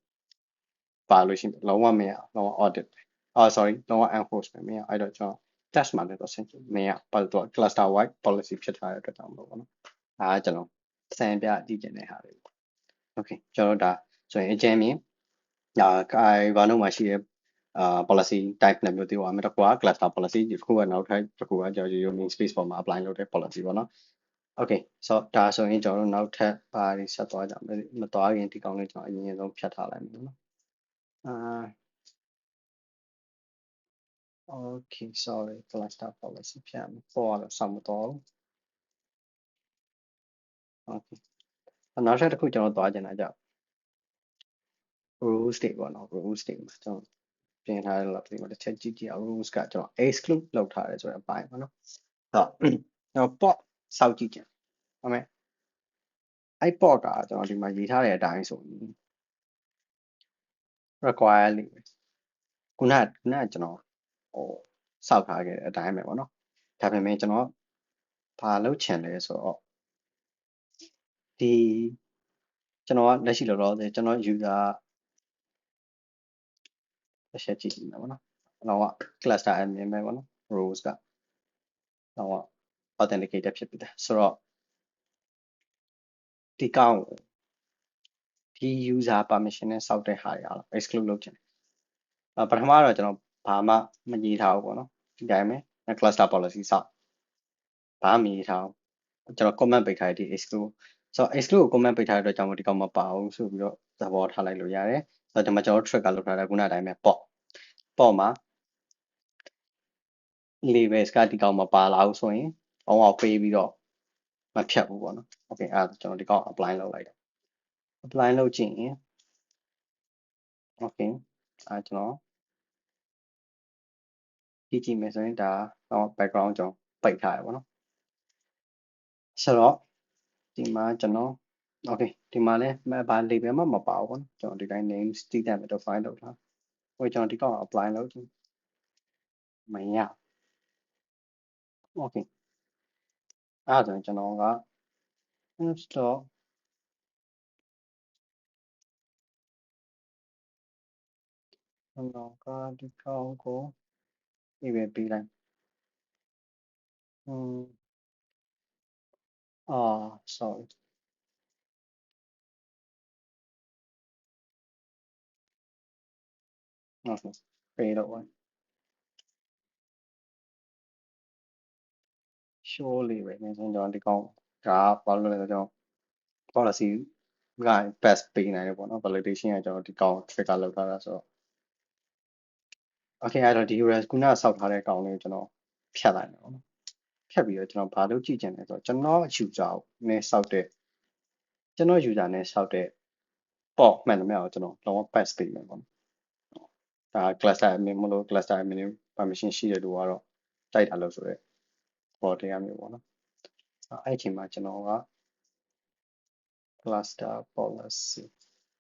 ပါလို့ရှိရင်လုံးဝမရလုံးဝ audit sorry လုံးဝ enforcement မရအဲ့တော့ကျွန်တော် test မှာလည်းတော့ဆင်မရဘာလို့တော့ cluster wide policy ဖြစ်ထားတဲ့အတွက်ကြောင့်မလို့ပေါ့နော်ဒါကကျွန်တော်စံပြကြည့်ကျင်တဲ့ဟာတွေ okay ကျွန်တော်ဒါဆိုရင်အကြမ်းမြင်ဘာလို့မှရှိတဲ့policy type နှစ်မျိုးသေးပါမယ်တစ်ခုက cluster policy တစ်ခုကနောက်ထပ်တစ်ခုကကျွန်တော် namespace ပေါ်မှာ apply လုပ်တဲ့ policy ပေါ့နော် okay ဆိုတော့ဒါဆိုရင်ကျွန်တော်တို့နောက်ထပ်ဘာတွေဆက်သွားကြမလဲမသွားခင်ဒီကောင်လေးကျွန်တော်အရင်ဆုံးဖြတ်ထားလိုက်မယ်နော်okay sorry cluster policy ဖြတ်မယ်ပေါ်တော့ဆောင်းမတော့ okay နောက်ထပ်တစ်ခုကျွန်တော်သွားချင်တာကြောက် rules တွေပေါ့နော် rules တွေမှာကျွန်တော်ပြင်ထားတဲ့လောက်ဒီမှာတစ်ချက်ကြည့်ကြည့်အောင် rules ကကျွန်တော် exclude လုပ်ထားတယ်ဆိုတဲ့အပိုင်းပေါ့နော်တော့ port စောက်ကြည့်ကြဟုတ်မယ်အဲ့ port ကကျွန်တော်ဒီမှာရေးထားတဲ့အတိုင်းဆိုရင် require လိမ့်မယ်ခုနကျွန်တော်စောက်ထားခဲ့တဲ့အတိုင်းပဲပေါ့နော်ဒါပေမဲ့ကျွန်တော်ဘာလုပ်ချင်လဲဆိုတော့ဒီကျွန်တော်ကလက်ရှိလောလောဆယ်ကျွန်တော် user တစ်ချက်ကြည့်နေမှာပေါ့နော်တော့ cluster admin ပဲပေါ့နော် roles ကတော့ authenticated ဖြစ်ပြီလားဆိုတော့ဒီကောင်ဒီ user permission နဲ့စောက်တဲ့ဟာတွေအားလုံး exclude လုပ်ချင်တယ်ပထမတော့ကျွန်တော်ဘာမှမရေးထားဘူးပေါ့နော်ဒီတိုင်းပဲ cluster policy စောက်ဘာမှမရေးထားဘူးကျွန်တော် comment ပိတ်ထားတဲ့ဒီ exclude ဆိုတော့ exclude ကို comment ပိတ်ထားတဲ့အတွက်ကြောင့်ဒီကောင်မပါဘူးဆိုပြီးတော့သဘောထားလိုက်လို့ရတယ်ဆိုတော့ဒီမှာကျွန်တော် trigger လုပ်ထားတာခုနအတိုင်းပဲပေါ့မှာ labels ကဒီကောင်မပါလာဘူးဆိုရင်အောင်ပေးပြီးတော့မဖြတ်ဘူးပေါ့နော် okay အဲ့ဒါကျွန်တော်ဒီကောင် apply လုပ်လိုက်တယ် apply လုပ်ကြည့်ရင် okay အဲ့ကျွန်တော်ကြည့်မယ်ဆိုရင်ဒါတော့ background ကျွန်တော်ပိတ်ထားရပါတော့ဆိုတော့ဒီမှာကျွန်တော် okay ဒီမှာလည်းဘာ label မှမပါဘူးပေါ့နော်ကျွန်တော်ဒီတိုင်း name တည်တတ်မယ် define လုပ်ထားဟိုကျွန်တော်ဒီကောင် apply လုပ်ကြည့်မရ okay အဲ့ဒါဆိုရင်ကျွန်တော်က install ကျွန်တော်ကဒီကောင်ကိုဒီပဲပေးလိုက်sorry okay ပေးတော့ show လေးပဲနေကျွန်တော်ဒီကောင်ဒါဘာလို့လဲဆိုတော့ policy က pass ပေးနိုင်တယ်ပေါ့နော် validation ကကျွန်တော်ဒီကောင် trigger လုပ်ထားတာဆိုတော့ okay အဲ့တော့ဒီ res ခုနကစောက်ထားတဲ့ကောင်လေးကိုကျွန်တော်ဖြတ်လိုက်မယ်ပေါ့နော်ဖြတ်ပြီးတော့ကျွန်တော်ဘာလို့ကြည့်ချင်လဲဆိုတော့ကျွန်တော် user နဲ့စောက်တဲ့ကျွန်တော် user နဲ့စောက်တဲ့ port မှန်သမျှကိုကျွန်တော်လုံးဝ pass ပေးမယ်ပေါ့နော်ဒါ cluster admin မလို့ cluster admin permission ရှိတဲ့လူကတော့တိုက်တာလို့ဆိုရဲ port တရားမျိုးပေါ့နော်အဲ့အချိန်မှာကျွန်တော်က cluster policy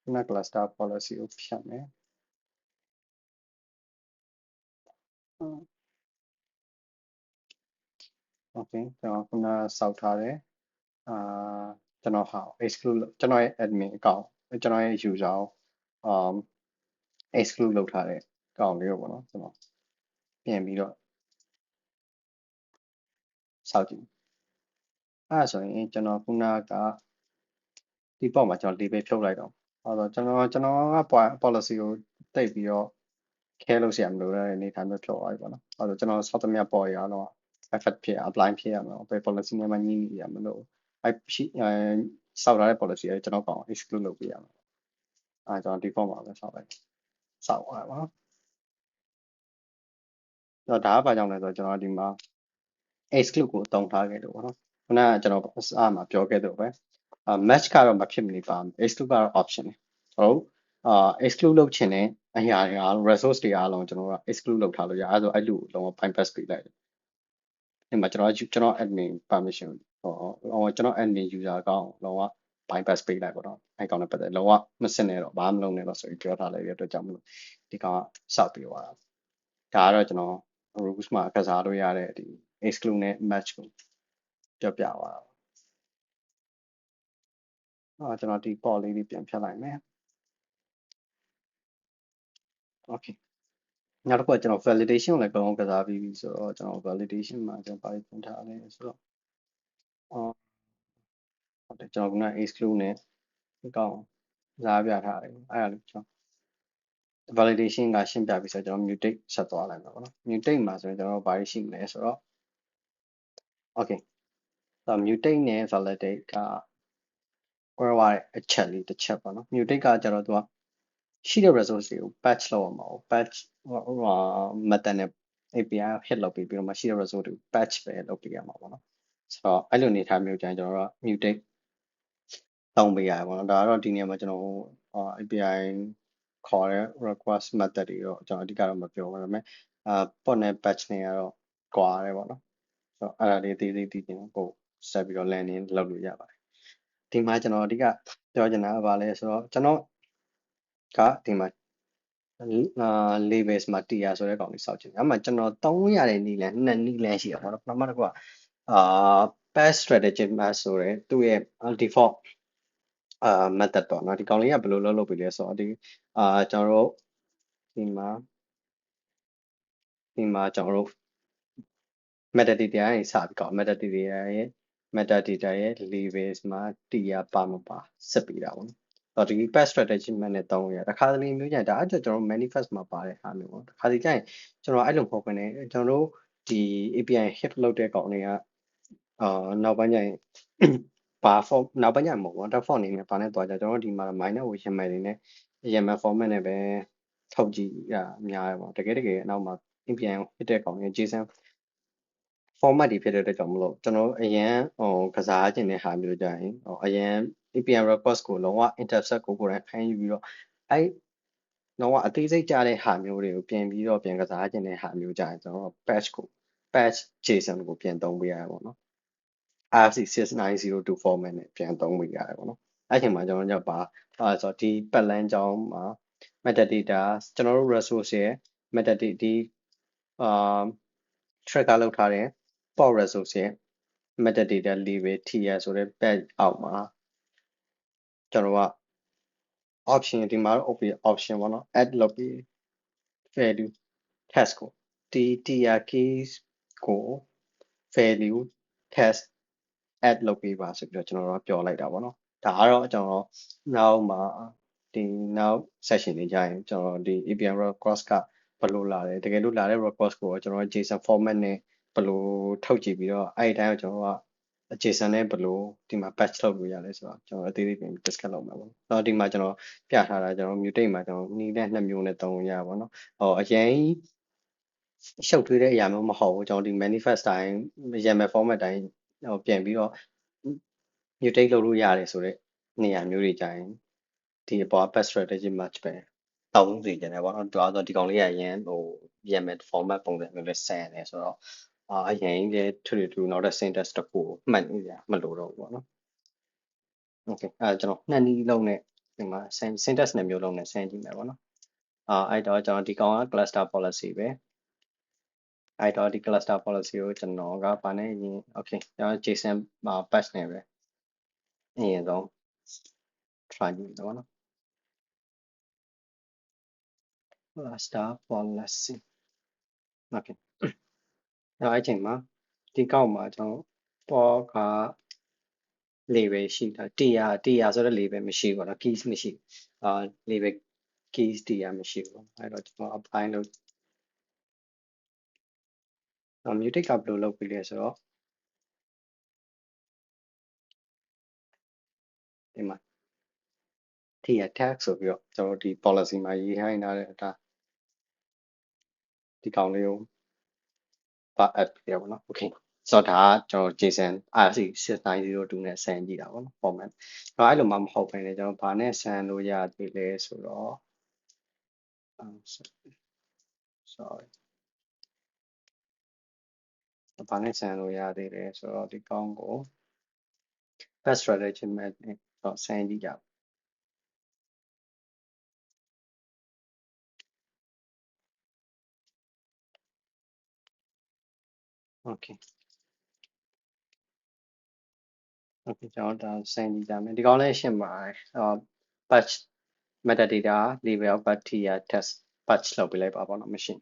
ခုန cluster policy ကိုဖြတ်မယ် okay ကျွန်တော်ခုနစောက်ထားတယ်ကျွန်တော်ဟာ exclude ကျွန်တော်ရဲ့ admin account ကျွန်တော်ရဲ့ user ကိုexclude လုပ်ထားတဲ့ account လေးကိုပေါ့နော်ကျွန်တော်ပြင်ပြီးတော့စောက်ကြည့်အဲ့ဒါဆိုရင်ကျွန်တော်ခုနကဒီပေါ့မှာကျွန်တော် label ဖြုတ်လိုက်တော့အဲ့တော့ကျွန်တော်က policy ကိုတိတ်ပြီးတော့ခဲလို့ဆရာမလို့တဲ့အနေထားမျိုးဖြုတ်သွားပြီပေါ့နော်အဲ့တော့ကျွန်တော်စောက်သမျှပေါ်ရအောင် effect ဖြစ် apply ဖြစ်ရမှာပဲ policy နဲ့မှညီးရမလို့အဲ့စောက်ထားတဲ့ policy ကိုကျွန်တော်ကောင် exclude လုပ်ပေးရမှာအဲ့ကျွန်တော် default မှာပဲစောက်လိုက်စောက်သွားပါတော့အဲ့တော့ဒါကဘာကြောင့်လဲဆိုတော့ကျွန်တော်ဒီမှာ exclude ကိုအသုံးထားခဲ့လို့ပေါ့နော်ခုနကကျွန်တော်အမှာပြောခဲ့သလိုပဲmatch ကတော့မဖြစ်မနေပါဘူး exclude ကတော့ option တယ်ကျွန်တော်တို့exclude လုပ်ချင်တဲ့အရာတွေအားလုံး resource တွေအားလုံးကျွန်တော်တို့က exclude လုပ်ထားလို့ရအဲ့ဒါဆိုအဲ့လိုလုံးဝ bypass ပေးလိုက်တယ်ဒီမှာကျွန်တော် admin permission ကျွန်တော် admin user အကောင့်လုံးဝ bypass ပေးလိုက်ပေါ့နော်အဲ့ကောင်နဲ့ပတ်သက်လုံးဝမစစ်နဲ့တော့ဘာမှမလုပ်နဲ့တော့ဆိုပြီးပြောထားလိုက်တဲ့အတွက်ကြောင့်မလို့ဒီကောင်ကစောက်ပြီးသွားတာဒါကတော့ကျွန်တော် rules မှာကစားလို့ရတဲ့ဒီ exclude နဲ့ match ကိုပြောပြသွားတာကျွန်တော်ဒီ port လေးပြန်ဖြတ်လိုက်မယ် okay နောက်တစ်ခုကကျွန်တော် validation ကိုလည်းကောင်းကောင်းကစားပြီးပြီဆိုတော့ကျွန်တော် validation မှာကျွန်တော်ဘာတွေဖွင့်ထားလဲဆိုတော့ဟုတ်တယ်ကျွန်တော်က exclude နဲ့အကောင့်ကစားပြထားတယ်အဲ့ဒါလေးကျွန်တော် validation ကရှင်းပြပြီးဆိုတော့ကျွန်တော် mutate ဆက်သွားလိုက်မှာပေါ့နော် mutate မှာဆိုရင်ကျွန်တော်ဘာတွေရှိမလဲဆိုတော့ okay mutate နဲ့ validate ကကွဲသွားတဲ့အချက်လေးတစ်ချက်ပေါ့နော် mutate ကကျတော့သူကရှိတဲ့ resource တွေကို patch လုပ်အောင်မဟုတ် patch method နဲ့ API hit လုပ်ပြီးတော့မှရှိတဲ့ resource တွေကို patch ပဲလုပ်ပေးရမှာပေါ့နော်ဆိုတော့အဲ့လိုအနေထားမျိုးကျရင်ကျွန်တော်တို့က mutate တောင်းပေးရတယ်ပေါ့နော်ဒါကတော့ဒီနေရာမှာကျွန်တော်API ခေါ်တဲ့ request method တွေတော့ကျွန်တော်အဓိကတော့မပြောပါဘူးဒါပေမဲ့pot နဲ့ patch နဲ့ကတော့ကွာတယ်ပေါ့နော်ဆိုတော့အဲ့ဒါလေးသေးသေးသိချင်ပို့ဆက်ပြီးတော့ landing လုပ်လို့ရပါတယ်ဒီမှာကျွန်တော်အဓိကပြောချင်တာကဘာလဲဆိုတော့ကျွန်တော်ကဒီမှာlabels မှာ tier ဆိုတဲ့ကောင်လေးစောက်ချင်တယ်အဲ့မှာကျွန်တော်သုံးရတဲ့နည်းလမ်းနှစ်နည်းလမ်းရှိတာပေါ့နော်ပထမတစ်ခုကpath strategy match ဆိုတဲ့သူ့ရဲ့ default method ပေါ့နော်ဒီကောင်လေးကဘယ်လိုလုပ်ပြီးလဲဆိုတော့ဒီကျွန်တော်တို့ဒီမှာကျွန်တော်တို့ metadata တွေစပြီးတော့ metadata ရဲ့ metadata ရဲ့ labels မှာ tier ပါမပါဆက်ပြီးတာပေါ့နော်တော့ဒီ path strategy map နဲ့တောင်းရတခါတလေမျိုးကြရင်ဒါအကျကျွန်တော် manifest မှာပါတဲ့ဟာမျိုးပေါ့တခါတလေကျရင်ကျွန်တော်အဲ့လိုမဟုတ်ဘဲねကျွန်တော်တို့ဒီ API hit လုပ်တဲ့ကောင်တွေကနောက်ပိုင်းကျရင်ဘာ form နောက်ပိုင်းကျရင်မဟုတ်ဘူး default အနေနဲ့ဘာနဲ့တွားကြကျွန်တော်တို့ဒီမှာ minor ကို YAML တွေနဲ့ YAML format နဲ့ပဲထုတ်ကြည့်ရများတယ်ပေါ့တကယ်နောက်မှာ API ကို hit တဲ့ကောင်တွေ JSON format တွေဖြစ်တဲ့အတွက်ကြောင့်မလို့ကျွန်တော်အရန်ကစားခြင်းတဲ့ဟာမျိုးကြရင်အရန် API request ကိုလုံးဝ intercept ကိုယ်တိုင်ဖမ်းယူပြီးတော့အဲ့လုံးဝအသေးစိတ်ကြတဲ့ဟာမျိုးတွေကိုပြန်ပြီးတော့ပြန်ကစားခြင်းတဲ့ဟာမျိုးကြရင်ကျွန်တော် patch JSON ကိုပြန်သုံးပေးရတယ်ပေါ့နော် RC6902 format နဲ့ပြန်သုံးပေးရတယ်ပေါ့နော်အဲ့ချိန်မှာကျွန်တော်ညပါဆိုတော့ဒီပတ်လန်းကြောင်းမှာ metadata ကျွန်တော်တို့ resource ရဲ့ metadata ဒီtracker လောက်ထားတဲ့ port resource ရဲ့ metadata label tier ဆိုတဲ့ page အောက်မှာကျွန်တော်က option ဒီမှာတော့ option ပေါ့နော် add လုပ်ပြီး value test ကိုဒီ tier keys ကို value test add လုပ်ပေးပါဆိုပြီးတော့ကျွန်တော်တို့ပြောလိုက်တာပေါ့နော်ဒါကတော့ကျွန်တော်နောက်မှာဒီနောက် session တွေကြာရင်ကျွန်တော်ဒီ API request ကဘယ်လိုလာလဲတကယ်လို့လာတဲ့ request ကိုကျွန်တော် JSON format နဲ့ဘယ်လိုထုတ်ကြည့်ပြီးတော့အဲ့ဒီတိုင်းကိုကျွန်တော်က JSON နဲ့ဘယ်လိုဒီမှာ patch လုပ်လို့ရလဲဆိုတော့ကျွန်တော်အသေးသေးပြန် discuss လုပ်မှာပေါ့။တော့ဒီမှာကျွန်တော်ပြထားတာကျွန်တော် mutate မှာကျွန်တော်နည်းနဲ့2မျိုးနဲ့သုံးလို့ရပါတော့။အရင်ရှုပ်ထွေးတဲ့အရာမျိုးမဟုတ်ဘူးကျွန်တော်ဒီ manifest တိုင်း YAML format တိုင်းပြန်ပြီးတော့ mutate လုပ်လို့ရတယ်ဆိုတော့နေရာမျိုးတွေကြာရင်ဒီအပေါ် path strategy match ပဲတောင်းစီကြတယ်ပေါ့နော်တော်တော့ဒီကောင်လေးကရန်YAML format ပုံစံမျိုးလေးဆန်တယ်ဆိုတော့အရင်ကြီးထူနောက်တဲ့ syntax တစ်ခုမှတ်နေရမလို့တော့ဘူးပေါ့နော် okay ကျွန်တော်နှစ်နည်းလုံးနဲ့ဒီမှာ syntax နှစ်မျိုးလုံးနဲ့ဆန်ကြည့်မယ်ပေါ့နော်အဲ့တော့ကျွန်တော်ဒီကောင်က cluster policy ပဲ အဲ့တော့ဒီ cluster policy ကိုကျွန်တော်ကဘာနဲ့ရင် okay ကျွန်တော် JSON patch နဲ့ပဲအရင်ဆုံး try ကြည့်တော့နော် cluster policy okay အဲ့အချိန်မှာဒီကောက်မှာကျွန်တော်ပေါ်က label ရှိတာtr ဆိုတဲ့ label မရှိဘူးเนาะ keys မရှိlabel keys tr မရှိဘူးအဲ့တော့ကျွန်တော် apply လုပ်mutate ကဘယ်လိုလုပ်ပြီးလဲဆိုတော့ဒီမှာ tr tag ဆိုပြီးတော့ကျွန်တော်ဒီ policy မှာရေးခိုင်းထားတဲ့အတိုင်းဒီကောင်လေးကိုပါ add ပြရပါတော့ okay ဆိုတော့ဒါကကျွန်တော် JSON RC 6902နဲ့ send ကြည့်တာပေါ့နော် format အဲ့လိုမှမဟုတ်ဘဲねကျွန်တော်ဘာနဲ့ send လို့ရသေးလဲဆိုတော့ sorry ဘာနဲ့ send လို့ရသေးလဲဆိုတော့ဒီကောင်ကို best strategy match နဲ့တော့ send ကြည့်ကြ okay okay ကျွန်တော်ဒါ send ကြည့်ကြမယ်ဒီကောင်လည်းရှင်းပါတယ်patch metadata label but tr test patch လုပ်ပေးလိုက်ပါပေါ့နော် machine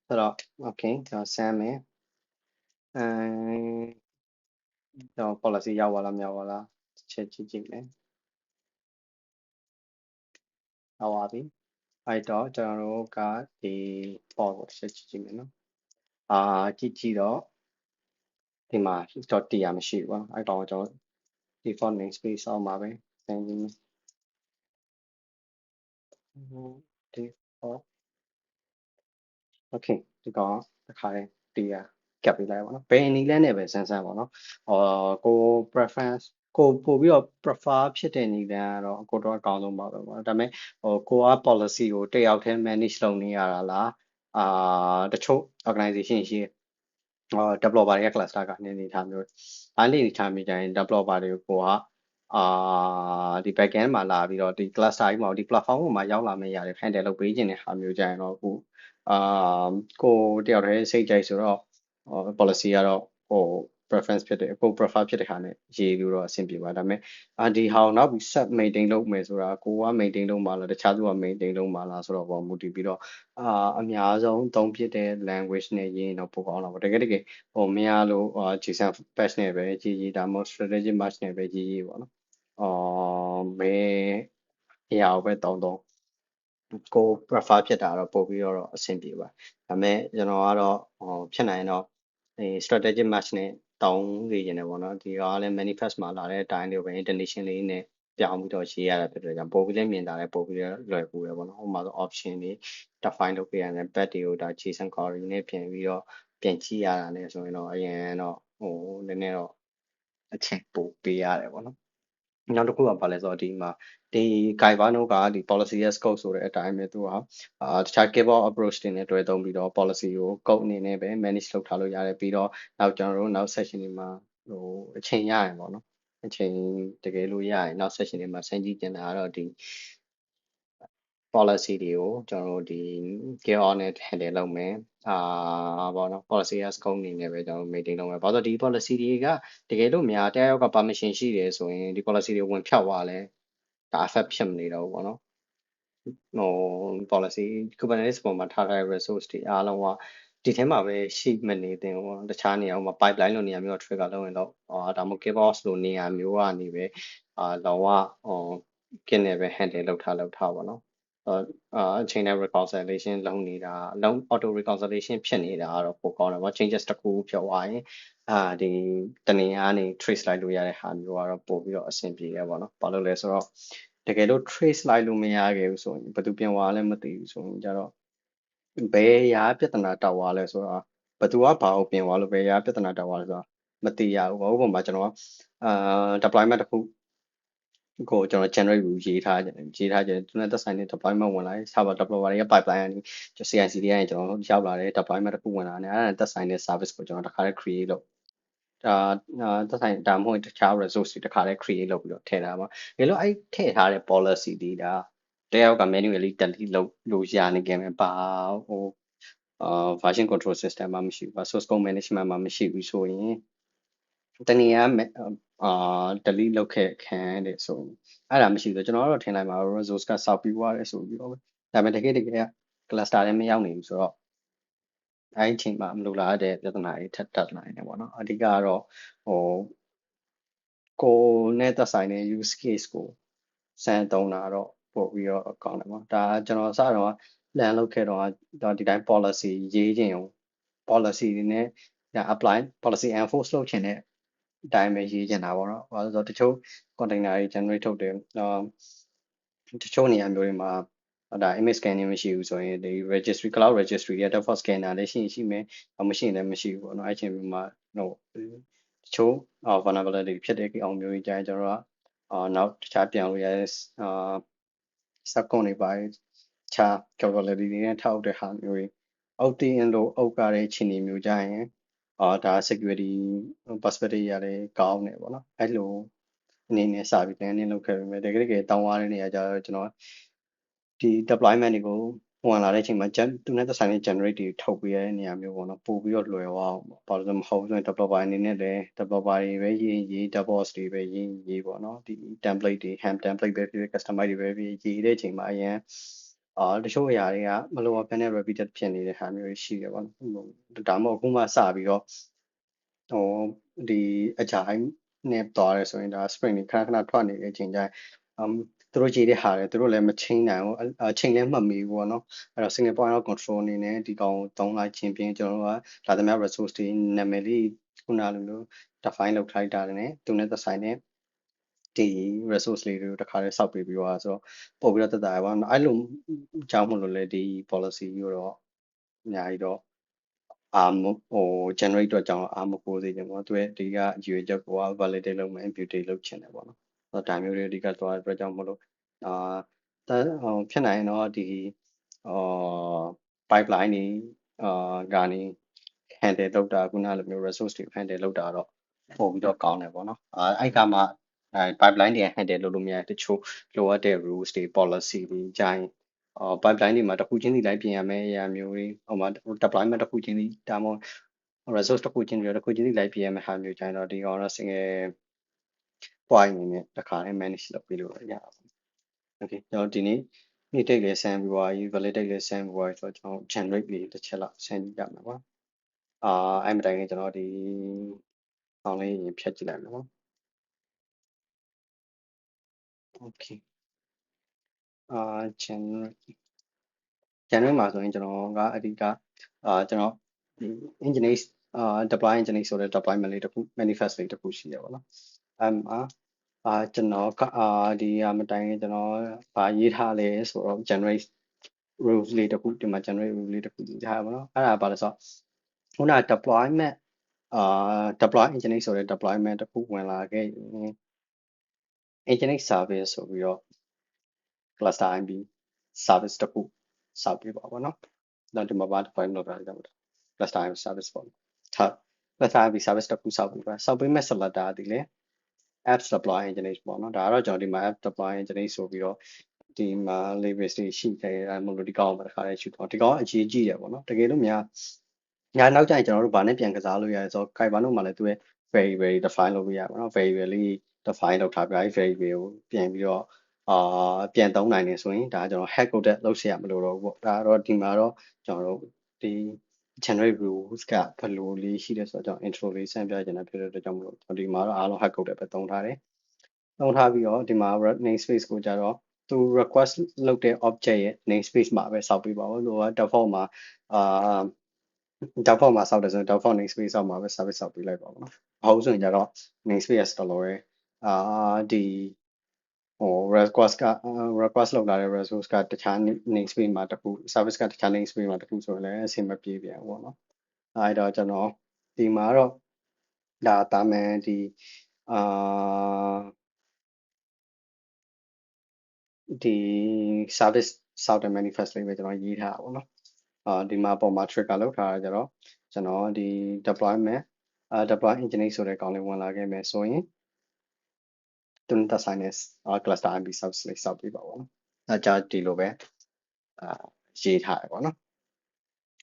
ဆိုတော့ okay ကျွန်တော် send မယ်ကျွန်တော် policy ရောက်သွားလားမရောက်သွားလားချက်ကြည့်ကြည့်မယ်ရောက်သွားပြီအဲ့တော့ကျွန်တော်တို့ကဒီ port ကိုချက်ကြည့်ကြည့်မယ်နော်ကြည့်တော့ဒီမှာ .tr မရှိဘူးပေါ့နော်အဲ့ကောင်ကိုကျွန်တော် default namespace အောက်မှာပဲ send ကြည့်မယ်default okay ဒီကောင်တစ်ခါလေး tr ကပ်ပေးလိုက်ပါတော့ဘယ်အနေနဲ့ပဲဆန်းပေါ့နော်ကို preference ကိုပို့ပြီးတော့ prefer ဖြစ်တဲ့နည်းလမ်းကတော့ကိုတော့အကောင်းဆုံးပါပဲပေါ့ဒါပေမဲ့ကိုက policy ကိုတယောက်တည်း manage လုပ်နေရတာလားတချို့ organization ရှိdeveloper တွေက cluster ကနေအနေထားမျိုးအနေထားမျိုးကြရင် developer တွေကိုကဒီ backend မှာလာပြီးတော့ဒီ cluster ကြီးမှာဒီ platform ပေါ်မှာရောက်လာမယ့်ຢာတွေ handle လုပ်ပေးခြင်းတဲ့ဟာမျိုးကြရင်တော့အခုကိုတယောက်တည်းစိတ်ကြိုက်ဆိုတော့policy ကတော့preference ဖြစ်တယ်ကို prefer ဖြစ်တဲ့ဟာနဲ့ရေးလို့တော့အဆင်ပြေပါဒါပေမဲ့ဒီဟာကိုနောက်ပြီး set maintain လုပ်မယ်ဆိုတာကိုက maintain လုပ်မှာလားတခြားသူက maintain လုပ်မှာလားဆိုတော့မူတည်ပြီးတော့အများဆုံးသုံးဖြစ်တဲ့ language နဲ့ရေးရင်တော့ပိုကောင်းတာပေါ့တကယ်မရလို့ JSON patch နဲ့ပဲရေးဒါမှမဟုတ် strategic match နဲ့ပဲရေးပေါ့နော်မဲအရာကိုပဲတုံးကို prefer ဖြစ်တာတော့ပို့ပြီးတော့အဆင်ပြေပါဒါပေမဲ့ကျွန်တော်ကတော့ဖြစ်နိုင်တော့strategic match နဲ့တောင်းနေနေတယ်ပေါ့နော်ဒီကလည်း manifest မှာလာတဲ့အတိုင်းတွေပဲ international နဲ့ပြောင်းပြီးတော့ရေးရတာဖြစ်တယ်ကြောင့်ပို့ပြီးလည်းမြင်တာလည်းပို့ပြီးလွယ်ကူတယ်ပေါ့နော်ဟိုမှာဆို option တွေ define လုပ်ပေးရတယ် back တွေကိုဒါ JSON query နဲ့ပြင်ပြီးတော့ပြန်ကြည့်ရတာနဲ့ဆိုရင်တော့အရင်တော့နည်းနည်းတော့အချိန်ပိုပေးရတယ်ပေါ့နော်နောက်တစ်ခုကဘာလဲဆိုတော့ဒီမှာဒီ Kibano ကဒီ policy as code ဆိုတဲ့အတိုင်းပဲသူကတခြား keyboard approach တွေနဲ့တွဲသုံးပြီးတော့ policy ကို code အနေနဲ့ပဲ manage လုပ်ထားလို့ရတယ်ပြီးတော့နောက်ကျွန်တော်တို့နောက် session တွေမှာအချိန်ရရင်ပေါ့နော်အချိန်တကယ်လို့ရရင်နောက် session တွေမှာဆင်းကြည့်ကျင်တာကတော့ဒီ policy တွေကိုကျွန်တော်တို့ဒီ KO နဲ့ handle လုပ်မယ်ပေါ့နော် policy as code အနေနဲ့ပဲကျွန်တော်တို့ maintain လုပ်မယ်ဘာလို့ဒီ policy တွေကတကယ်လို့များတယောက်က permission ရှိတယ်ဆိုရင်ဒီ policy တွေဝင်ဖြတ်သွားလဲဒါ affect ဖြစ်မနေတော့ဘူးပေါ့နော်policy Kubernetes ပေါ်မှာထားတဲ့ resource တွေအားလုံးကဒီထဲမှာပဲရှိမနေသင့်ဘူးပေါ့တခြားနေရာမှာ pipeline လိုနေရာမျိုး trigger လုပ်ရင်တော့ဒါမှမဟုတ် KBox လိုနေရာမျိုးကနေပဲလောကကင်းနေပဲ handle လုပ်ထားပေါ့နော်အချိန်နဲ့ reconciliation လုပ်နေတာလုံး auto reconciliation ဖြစ်နေတာကတော့ပိုကောင်းတယ်ပေါ့ changes တစ်ခုဖြစ်သွားရင်ဒီတနေရာကနေ trace လိုက်လို့ရတဲ့ဟာမျိုးကတော့ပို့ပြီးတော့အဆင်ပြေတယ်ပေါ့နော်ဘာလို့လဲဆိုတော့တကယ်လို့ trace လိုက်လို့မရခဲ့ဘူးဆိုရင်ဘယ်သူပြင်သွားလဲမသိဘူးဆိုရင်ကြတော့ဘယ်ရာပြဿနာတောက်သွားလဲဆိုတာဘယ်သူကဘာကိုပြင်သွားလို့ဘယ်ရာပြဿနာတောက်သွားလဲဆိုတာမသိရဘူးဥပမာကျွန်တော်deployment တစ်ခုကိုကျွန်တော် generate ရေးထားကြတယ်သူနဲ့သက်ဆိုင်တဲ့ deployment ဝင်လာတယ် server developer တွေက pipeline ကနေ CI/CD ကနေကျွန်တော်ရောက်လာတယ် deployment တစ်ခုဝင်လာတယ်အဲ့ဒါသက်ဆိုင်တဲ့ service ကိုကျွန်တော်တစ်ခါတည်း create လုပ်သက်ဆိုင်ဒါမှမဟုတ်တခြား resource တွေတစ်ခါတည်း create လုပ်ပြီးတော့ထည့်ထားပါဒါလို့အဲ့ထည့်ထားတဲ့ policy တွေဒါတယောက်က manually delete လုပ်လို့ရနေကြမယ်ဘာ version control system မှာမရှိဘူး source code management မှာမရှိဘူးဆိုရင်တနည်းအားdelete လုပ်ခဲ့ခံရတယ်ဆိုအဲ့ဒါမရှိဘူးကျွန်တော်ကတော့ထင်လိုက်မှာ resource ကစောက်ပြီးွားတယ်ဆိုပြီးတော့ပဲဒါပေမဲ့တကယ် cluster ထဲမရောက်နေဘူးဆိုတော့အဲ့ဒီအချိန်မှာမလိုလားတဲ့ပြဿနာတွေထပ်တက်လာနေတယ်ပေါ့နော်အဓိကကတော့ကိုနဲ့သက်ဆိုင်တဲ့ use case ကိုစမ်းသုံးတာတော့ပို့ပြီးတော့ကောင်းတယ်ပေါ့ဒါကျွန်တော်စတော့ plan လုပ်ခဲ့တော့ဒီတိုင်း policy ရေးခြင်း policy တွေနဲ့ဒါ apply policy enforce လုပ်ခြင်းနဲ့အတိုင်းပဲရေးချင်တာပေါ့နော်ဘာလို့ဆိုတော့တချို့ container တွေ generate ထုတ်တယ်တချို့နေရာမျိုးတွေမှာဒါ image scanning မရှိဘူးဆိုရင်ဒီ registry cloud registry ရဲ့ default scanner လည်းရှိမယ်မရှိရင်လည်းမရှိဘူးပေါ့နော်အဲ့ချိန်မှာတချို့ vulnerability ဖြစ်တဲ့အောင်မျိုးကြီးကြရင်ကျွန်တော်ကနောက်တခြားပြန်လို့ရတဲ့subcon တွေပါခြား capability တွေနဲ့ထောက်တဲ့ဟာမျိုးတွေအောက်တင်လို့အောက်ကတဲ့ခြေနေမျိုးကြရင်ဒါ security perspective ရတယ်ကောင်းတယ်ပေါ့နော်အဲ့လိုအနေနဲ့စပြီး planning လုပ်ခဲ့ပေမဲ့တကယ်တောင်းရတဲ့နေရာကျတော့ကျွန်တော်ဒီ deployment တွေကိုဝင်လာတဲ့အချိန်မှာသူနဲ့သက်ဆိုင်တဲ့ generate တွေထုတ်ပေးရတဲ့နေရာမျိုးပေါ့နော်ပို့ပြီးတော့လွယ်သွားအောင်ပေါ့ဘာလို့လဲမဟုတ်ဆိုရင် developer အနေနဲ့လည်း developer တွေပဲရေး DevOps တွေပဲရေးပေါ့နော်ဒီ template တွေ ham template ပဲဖြစ်ဖြစ် customize တွေပဲဖြစ်ရေးတဲ့အချိန်မှာအရင်တချို့အရာတွေကမလိုအပ်ဘဲနဲ့ repeated ဖြစ်နေတဲ့ဟာမျိုးရှိတယ်ပေါ့နော်ဒါမှမဟုတ်အခုမှစပြီးတော့ဒီ agile နဲ့တွားရဲဆိုရင်ဒါ sprint တွေခဏထွက်နေတဲ့အချိန်ကျရင်သူတို့ရေးတဲ့ဟာတွေသူတို့လည်းမချိန်နိုင်ဘူးချိန်လည်းမှတ်မိဘူးပေါ့နော်အဲ့တော့ single point of control အနေနဲ့ဒီကောင်သုံးလိုက်ခြင်းဖြင့်ကျွန်တော်တို့ကဒါသမျှ resource တွေနာမည်လေးခုနလိုမျိုး define လုပ်ထားတာနဲ့သူနဲ့သက်ဆိုင်တဲ့ဒီ resource လေးတွေကိုတစ်ခါတည်းစောက်ပေးပြီးတော့ဆိုတော့ပို့ပြီးတော့တက်တာပါအဲ့လိုကြောင်းမလို့လေဒီ policy ကိုတော့အများကြီးတော့generate အတွက်ကြောင့်မပိုးစေချင်ဘူးသူရဲ့ဒီကရွေချက်ကို validate လုပ်မယ် impute လုပ်ချင်တယ်ပေါ့နော်ဒါမျိုးတွေအဓိကသွားတဲ့အတွက်ကြောင့်မလို့ဖြစ်နိုင်ရင်တော့ဒီ pipeline တွေကနေ handle လုပ်တာခုနလိုမျိုး resource တွေ handle လုပ်တာတော့ပို့ပြီးတော့ကောင်းတယ်ပေါ့နော်အဲ့ကမှpipeline တွေ handle လုပ်လို့မရတချို့လိုအပ်တဲ့ rules တွေ policy တွေကြိုင်းpipeline တွေမှာတစ်ခုချင်းစီလိုက်ပြင်ရမယ်အရာမျိုးတွေဟိုမှာ deployment တစ်ခုချင်းစီဒါမှမဟုတ် resource တစ်ခုချင်းစီလိုက်ပြင်ရမယ်ဟာမျိုးကြိုင်းတော့ဒီကောင်တော့ single point အနေနဲ့တစ်ခါနဲ့ manage လုပ်ပြီးလို့ရတာပေါ့ okay ကျွန်တော်ဒီနေ့နေ့တိတ်လေးဆန်းပြီးသွားပြီ validate လေးဆန်းပြီးသွားပြီဆိုတော့ကျွန်တော် generate လေးတစ်ချက်လောက်ဆန်းကြည့်ရမှာပါအဲ့မတိုင်ခင်ကျွန်တော်ဒီအောင်လေးရင်ဖြတ်ကြည့်လိုက်မယ်နော် okay generate မှာဆိုရင်ကျွန်တော်ကအဓိကကျွန်တော်ဒီ engineer deploy engineer ဆိုတဲ့ deployment လေးတစ်ခု manifest လေးတစ်ခုရှိရပါတော့ကျွန်တော်ဒီမတိုင်ခင်ကျွန်တော်ဗာရေးထားလဲဆိုတော့ generate rules လေးတစ်ခုဒီမှာ generate rule လေးတစ်ခုရေးထားပါတော့အဲ့ဒါဘာလဲဆိုတော့ခုန deployment deploy engineer ဆိုတဲ့ deployment တစ်ခုဝင်လာခဲ့ရင် engineer service ဆိုပြီးတော့ cluster IB service တစ်ခုစောက်ပြပါဘောနော်တော့ဒီမှာဘာ define လုပ်တာလဲ cluster IB service ပေါ့ဟုတ် cluster IB service တစ်ခုစောက်ပြပါစောက်ပေးမဲ့ selector ဒီလေ apps deploy engineer ပေါ့နော်ဒါကတော့ကျွန်တော်ဒီမှာ app deploy engineer ဆိုပြီးတော့ဒီမှာ labels တွေရှိတယ်အဲမလို့ဒီကောင်မှာတစ်ခါလေးရှုတော့ဒီကောင်အရေးကြီးတယ်ပေါ့နော်တကယ်လို့များနောက်ကျရင်ကျွန်တော်တို့ဗာနဲ့ပြန်ကစားလို့ရတယ်ဆိုတော့ Kaiba မှာလည်းသူရဲ့ variable define လုပ်လို့ရပါတော့ variable လေး define လုပ်ထားပြအဲ့ variable ကိုပြန်ပြီးတော့ပြန်သုံးနိုင်နေဆိုရင်ဒါကျွန်တော် hack code လုပ်เสียမလို့တော့ဘူးပေါ့ဒါတော့ဒီမှာတော့ကျွန်တော်တို့ဒီ generate rules ကဘယ်လိုလေးရှိတယ်ဆိုတော့ကျွန်တော် intro လေးဆန်းပြချင်တာဖြစ်တဲ့အတွက်ကြောင့်မလို့ဒီမှာတော့အားလုံး hack code ပဲသုံးထားတယ်သုံးထားပြီးတော့ဒီမှာ namespace ကိုကြတော့သူ request လုပ်တဲ့ object ရဲ့ namespace မှာပဲစောက်ပေးပါဦးလို့က default မှာdefault မှာစောက်တယ်ဆိုရင် default namespace အောက်မှာပဲ service စောက်ပေးလိုက်ပါဦးနော်မဟုတ်ဆိုရင်ကြတော့ namespace တော်တော်ရဲ့ဒီrequest က request လုပ်လာတဲ့ resource ကတခြား namespace မှာတစ်ခု service ကတခြား namespace မှာတစ်ခုဆိုရင်လည်းအဆင်မပြေပြန်ဘူးပေါ့နော်အဲ့တော့ကျွန်တော်ဒီမှာတော့ဒါတာမန်ဒီဒီ service စောက်တဲ့ manifest လေးပဲကျွန်တော်ရေးထားတာပေါ့နော်ဒီမှာပုံမှာ trigger လောက်ထားတာကြတော့ကျွန်တော်ဒီ deployment deploy engineer ဆိုတဲ့ကောင်လေးဝင်လာခဲ့မယ်ဆိုရင်သူနဲ့ဆိုင်တဲ့ cluster IB service လေးစောက်ပြီးပါပေါ့နော်။ဒါကြဒီလိုပဲရေးထားတယ်ပေါ့နော်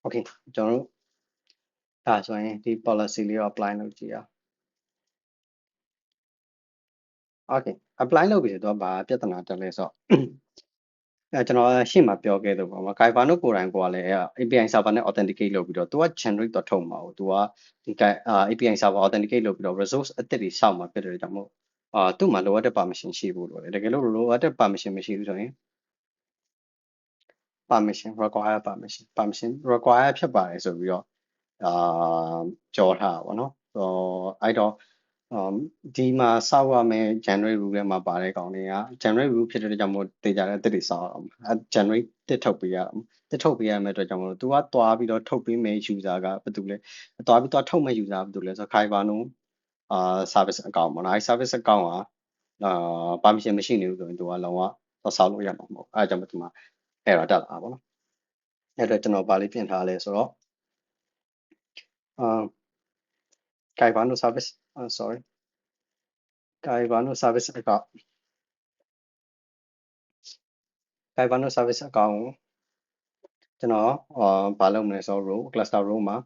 okay ကျွန်တော်တို့ဒါဆိုရင်ဒီ policy လေးကို apply လုပ်ကြည့်အောင် okay apply လုပ်ပြီဆိုတော့ဘာပြဿနာတက်လဲဆိုတော့ကျွန်တော်ရှေ့မှာပြောခဲ့လို့ပေါ့နော် Kibano ကိုယ်တိုင်ကလည်း API server နဲ့ authenticate လုပ်ပြီးတော့ तू က generate တော့ထုတ်မှာ哦 तू ကဒီ API server authenticate လုပ်ပြီးတော့ resource အသစ်တွေစောင့်မှာဖြစ်တဲ့ကြောင့်မို့သူ့မှာလိုအပ်တဲ့ permission ရှိဖို့လိုတယ်တကယ်လို့လိုအပ်တဲ့ permission မရှိဘူးဆိုရင် permission require permission require ဖြစ်ပါတယ်ဆိုပြီးတော့ကြော်ထားတာပေါ့နော်အဲ့တော့ဒီမှာစောက်ရမယ် generate rule ထဲမှာပါတဲ့ကောင်တွေက generate rule ဖြစ်တဲ့ကြောင့်မို့တေချာတဲ့အသစ်တွေစောက်ရအောင်generate တစ်ထုတ်ပေးရအောင်တစ်ထုတ်ပေးရမယ့်အတွက်ကြောင့်မို့ तू ကသွားပြီးတော့ထုတ်ပေးမယ့် user ကဘာတူလဲသွားပြီးတော့ထုတ်မယ့် user ဘာတူလဲဆိုတော့ Kibano service account ပေါ့နော်အဲ့ service account ကpermission မရှိနေဘူးဆိုရင် तू ကလုံးဝသွားစောက်လို့ရမှာမဟုတ်အဲ့ဒါကြောင့်မို့ ဒီမှာ error တက်လာတာပေါ့နော်အဲ့တော့ကျွန်တော်ဗာလေးပြင်ထားလဲဆိုတော့Kibano service sorry Kibano service account Kibano service account ကိုကျွန်တော်ဘာလုပ်မလဲဆိုတော့ row cluster row မှာ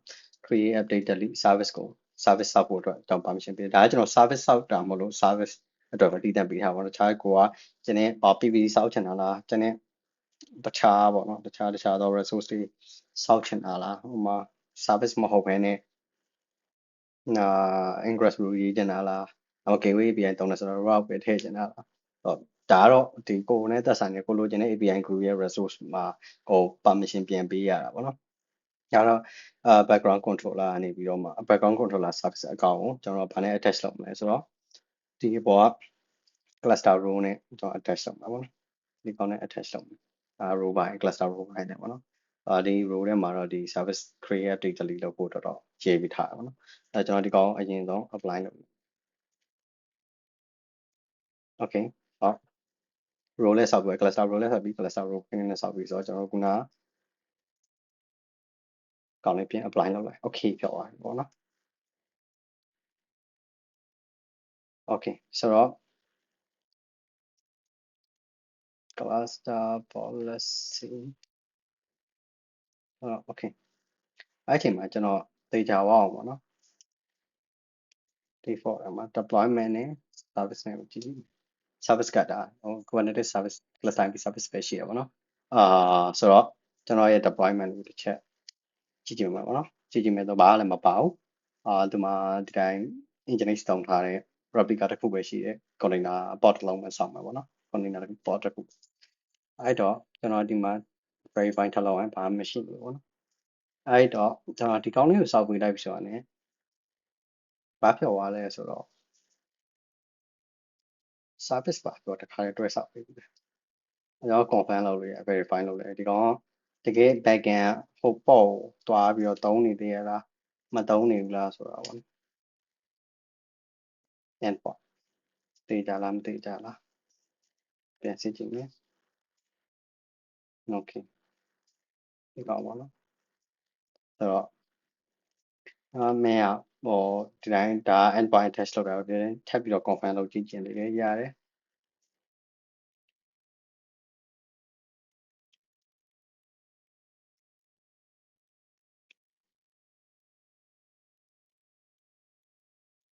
create update delete service ကို service ဆောက်ဖို့အတွက်ကျွန်တော် permission ပေးဒါကကျွန်တော် service ဆောက်တာမလို့ service အတွက်ပဲတည်တံ့ပေးထားပါတော့တခြားကိုကကျွန်တော် PVC ဆောက်ချင်တာလားကျွန်တော်တခြားပေါ့နော်တခြားသော resource တွေစောက်ချင်တာလားဟိုမှာ service မဟုတ်ဘဲနဲ့ingress rule ရေးချင်တာလားgateway API တုံးတယ်ဆိုတော့ route ပဲထည့်ချင်တာလားဒါကတော့ဒီကိုယ်နဲ့သက်ဆိုင်တဲ့ကိုလိုချင်တဲ့ API group ရဲ့ resource မှာကို permission ပြန်ပေးရတာပေါ့နော်ဒါတော့background controller ကနေပြီးတော့မှ background controller service account ကိုကျွန်တော်ဗာနဲ့ attach လုပ်မလဲဆိုတော့ဒီဘောက cluster row နဲ့ကျွန်တော် attach လုပ်မှာပေါ့နော်ဒီကောင်နဲ့ attach လုပ်မယ်row by cluster row by နဲ့ပေါ့နော်ဒီ row ထဲမှာတော့ဒီ service create update delete လုပ်ဖို့တော့ရေးပြီးထားတာပေါ့နော်ကျွန်တော်ဒီကောင်အရင်ဆုံး apply လုပ်မယ် okay ဟုတ် row လဲဆောက်ပြီး cluster row လဲဆောက်ပြီး cluster row နဲ့ဆောက်ပြီးဆိုတော့ကျွန်တော်ခုနကောင်လေးပြင် apply လုပ်လိုက် okay ဖြစ်သွားပြီပေါ့နော် okay ဆိုတော့ cluster policy okay အဲ့ချိန်မှာကျွန်တော်သေချာဝအောင်ပေါ့နော် default မှာ deployment နဲ့ service နဲ့ကြည့် service ကတာKubernetes service cluster IP service ပဲရှိရပါတော့ဆိုတော့ကျွန်တော်ရဲ့ deployment ကိုတစ်ချက်ကြည့်ကြည့်မှာပေါ့နော်ကြည့်ကြည့်မယ်တော့ဘာလည်းမပါဘူးဒီမှာဒီတိုင်း Nginx တောင်းထားတဲ့ replica တစ်ခုပဲရှိတယ် container pod တစ်လုံးပဲစောင့်မှာပေါ့နော် container pod တစ်ခုအဲ့တော့ကျွန်တော်ဒီမှာ verify ထပ်လောက်ရင်ဘာမှမရှိဘူးပေါ့နော်အဲ့တော့ကျွန်တော်ဒီကောင်းလေးကိုစောက်ပေးလိုက်ပြီဆိုတော့ ਨੇ ဘာဖြစ်သွားလဲဆိုတော့ service ပါတော့တစ်ခါတည်းတွဲစောက်ပေးပြီကျွန်တော် confirm လုပ်လို့ရ verify လုပ်လိုက်ဒီကောင်တကယ် backend ဟိုပေါ့သွားပြီးတော့တုံးနေသေးရလားမတုံးနေဘူးလားဆိုတာပေါ့ endpoint တေးကြလားမတေးကြလားပြန်စစ်ကြည့်မယ် okay ဒီကောင်ပေါ့နော်ဆိုတော့မင်းဟိုဒီတိုင်းဒါ endpoint test လုပ်တာပဲထပ်ပြီးတော့ confirm လုပ်ကြည့်ခြင်းလေးရတယ်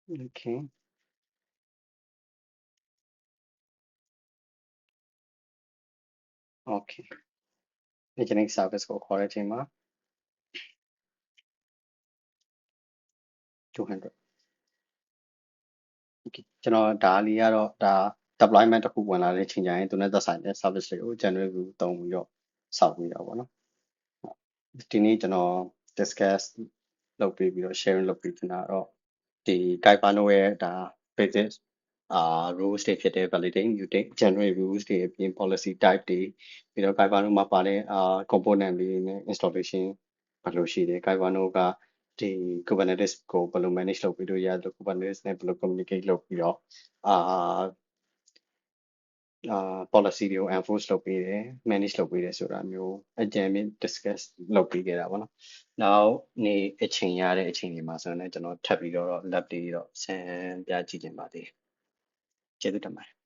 okay okay Nginx service ကိုခေါ်တဲ့အချိန်မှာ200 okay ကျွန်တော်ဒါလေးကတော့ဒါ deployment တစ်ခုဝင်လာတဲ့အချိန်ကျရင်သူနဲ့သက်ဆိုင်တဲ့ service တွေကို generate ကိုတုံးပြီးတော့စောက်ပြီးတော့ပေါ့နော်ဒီနေ့ကျွန်တော် discuss လုပ်ပြီးတော့ sharing လုပ်ပြီးကျွန်တော်တော့ဒီ Kibano ရဲ့ဒါ basic rules တွေဖြစ်တဲ့ validate mutate generate rules တွေအပြင် policy type တွေပြီးတော့ Kibano မှာပါတဲ့ component လေးနဲ့ installation ဘယ်လိုရှိတယ် Kibano ကဒီ Kubernetes ကိုဘယ်လို manage လုပ်ပြီးလို့ရလို့ Kubernetes နဲ့ဘယ်လို communicate လုပ်ပြီးတော့policy တွေကို enforce လုပ်ပေးတယ် manage လုပ်ပေးတယ်ဆိုတာမျိုးအကြံဉာဏ် discuss လုပ်ပေးခဲ့တာပေါ့နော်နောက်နေ့အချိန်ရတဲ့အချိန်တွေမှာဆိုရင်လည်းကျွန်တော်ထပ်ပြီးတော့ lab တွေတော့ဆင်းပြကြည့်ခြင်းပါသေးတယ်ကျေးဇူးတင်ပါတယ်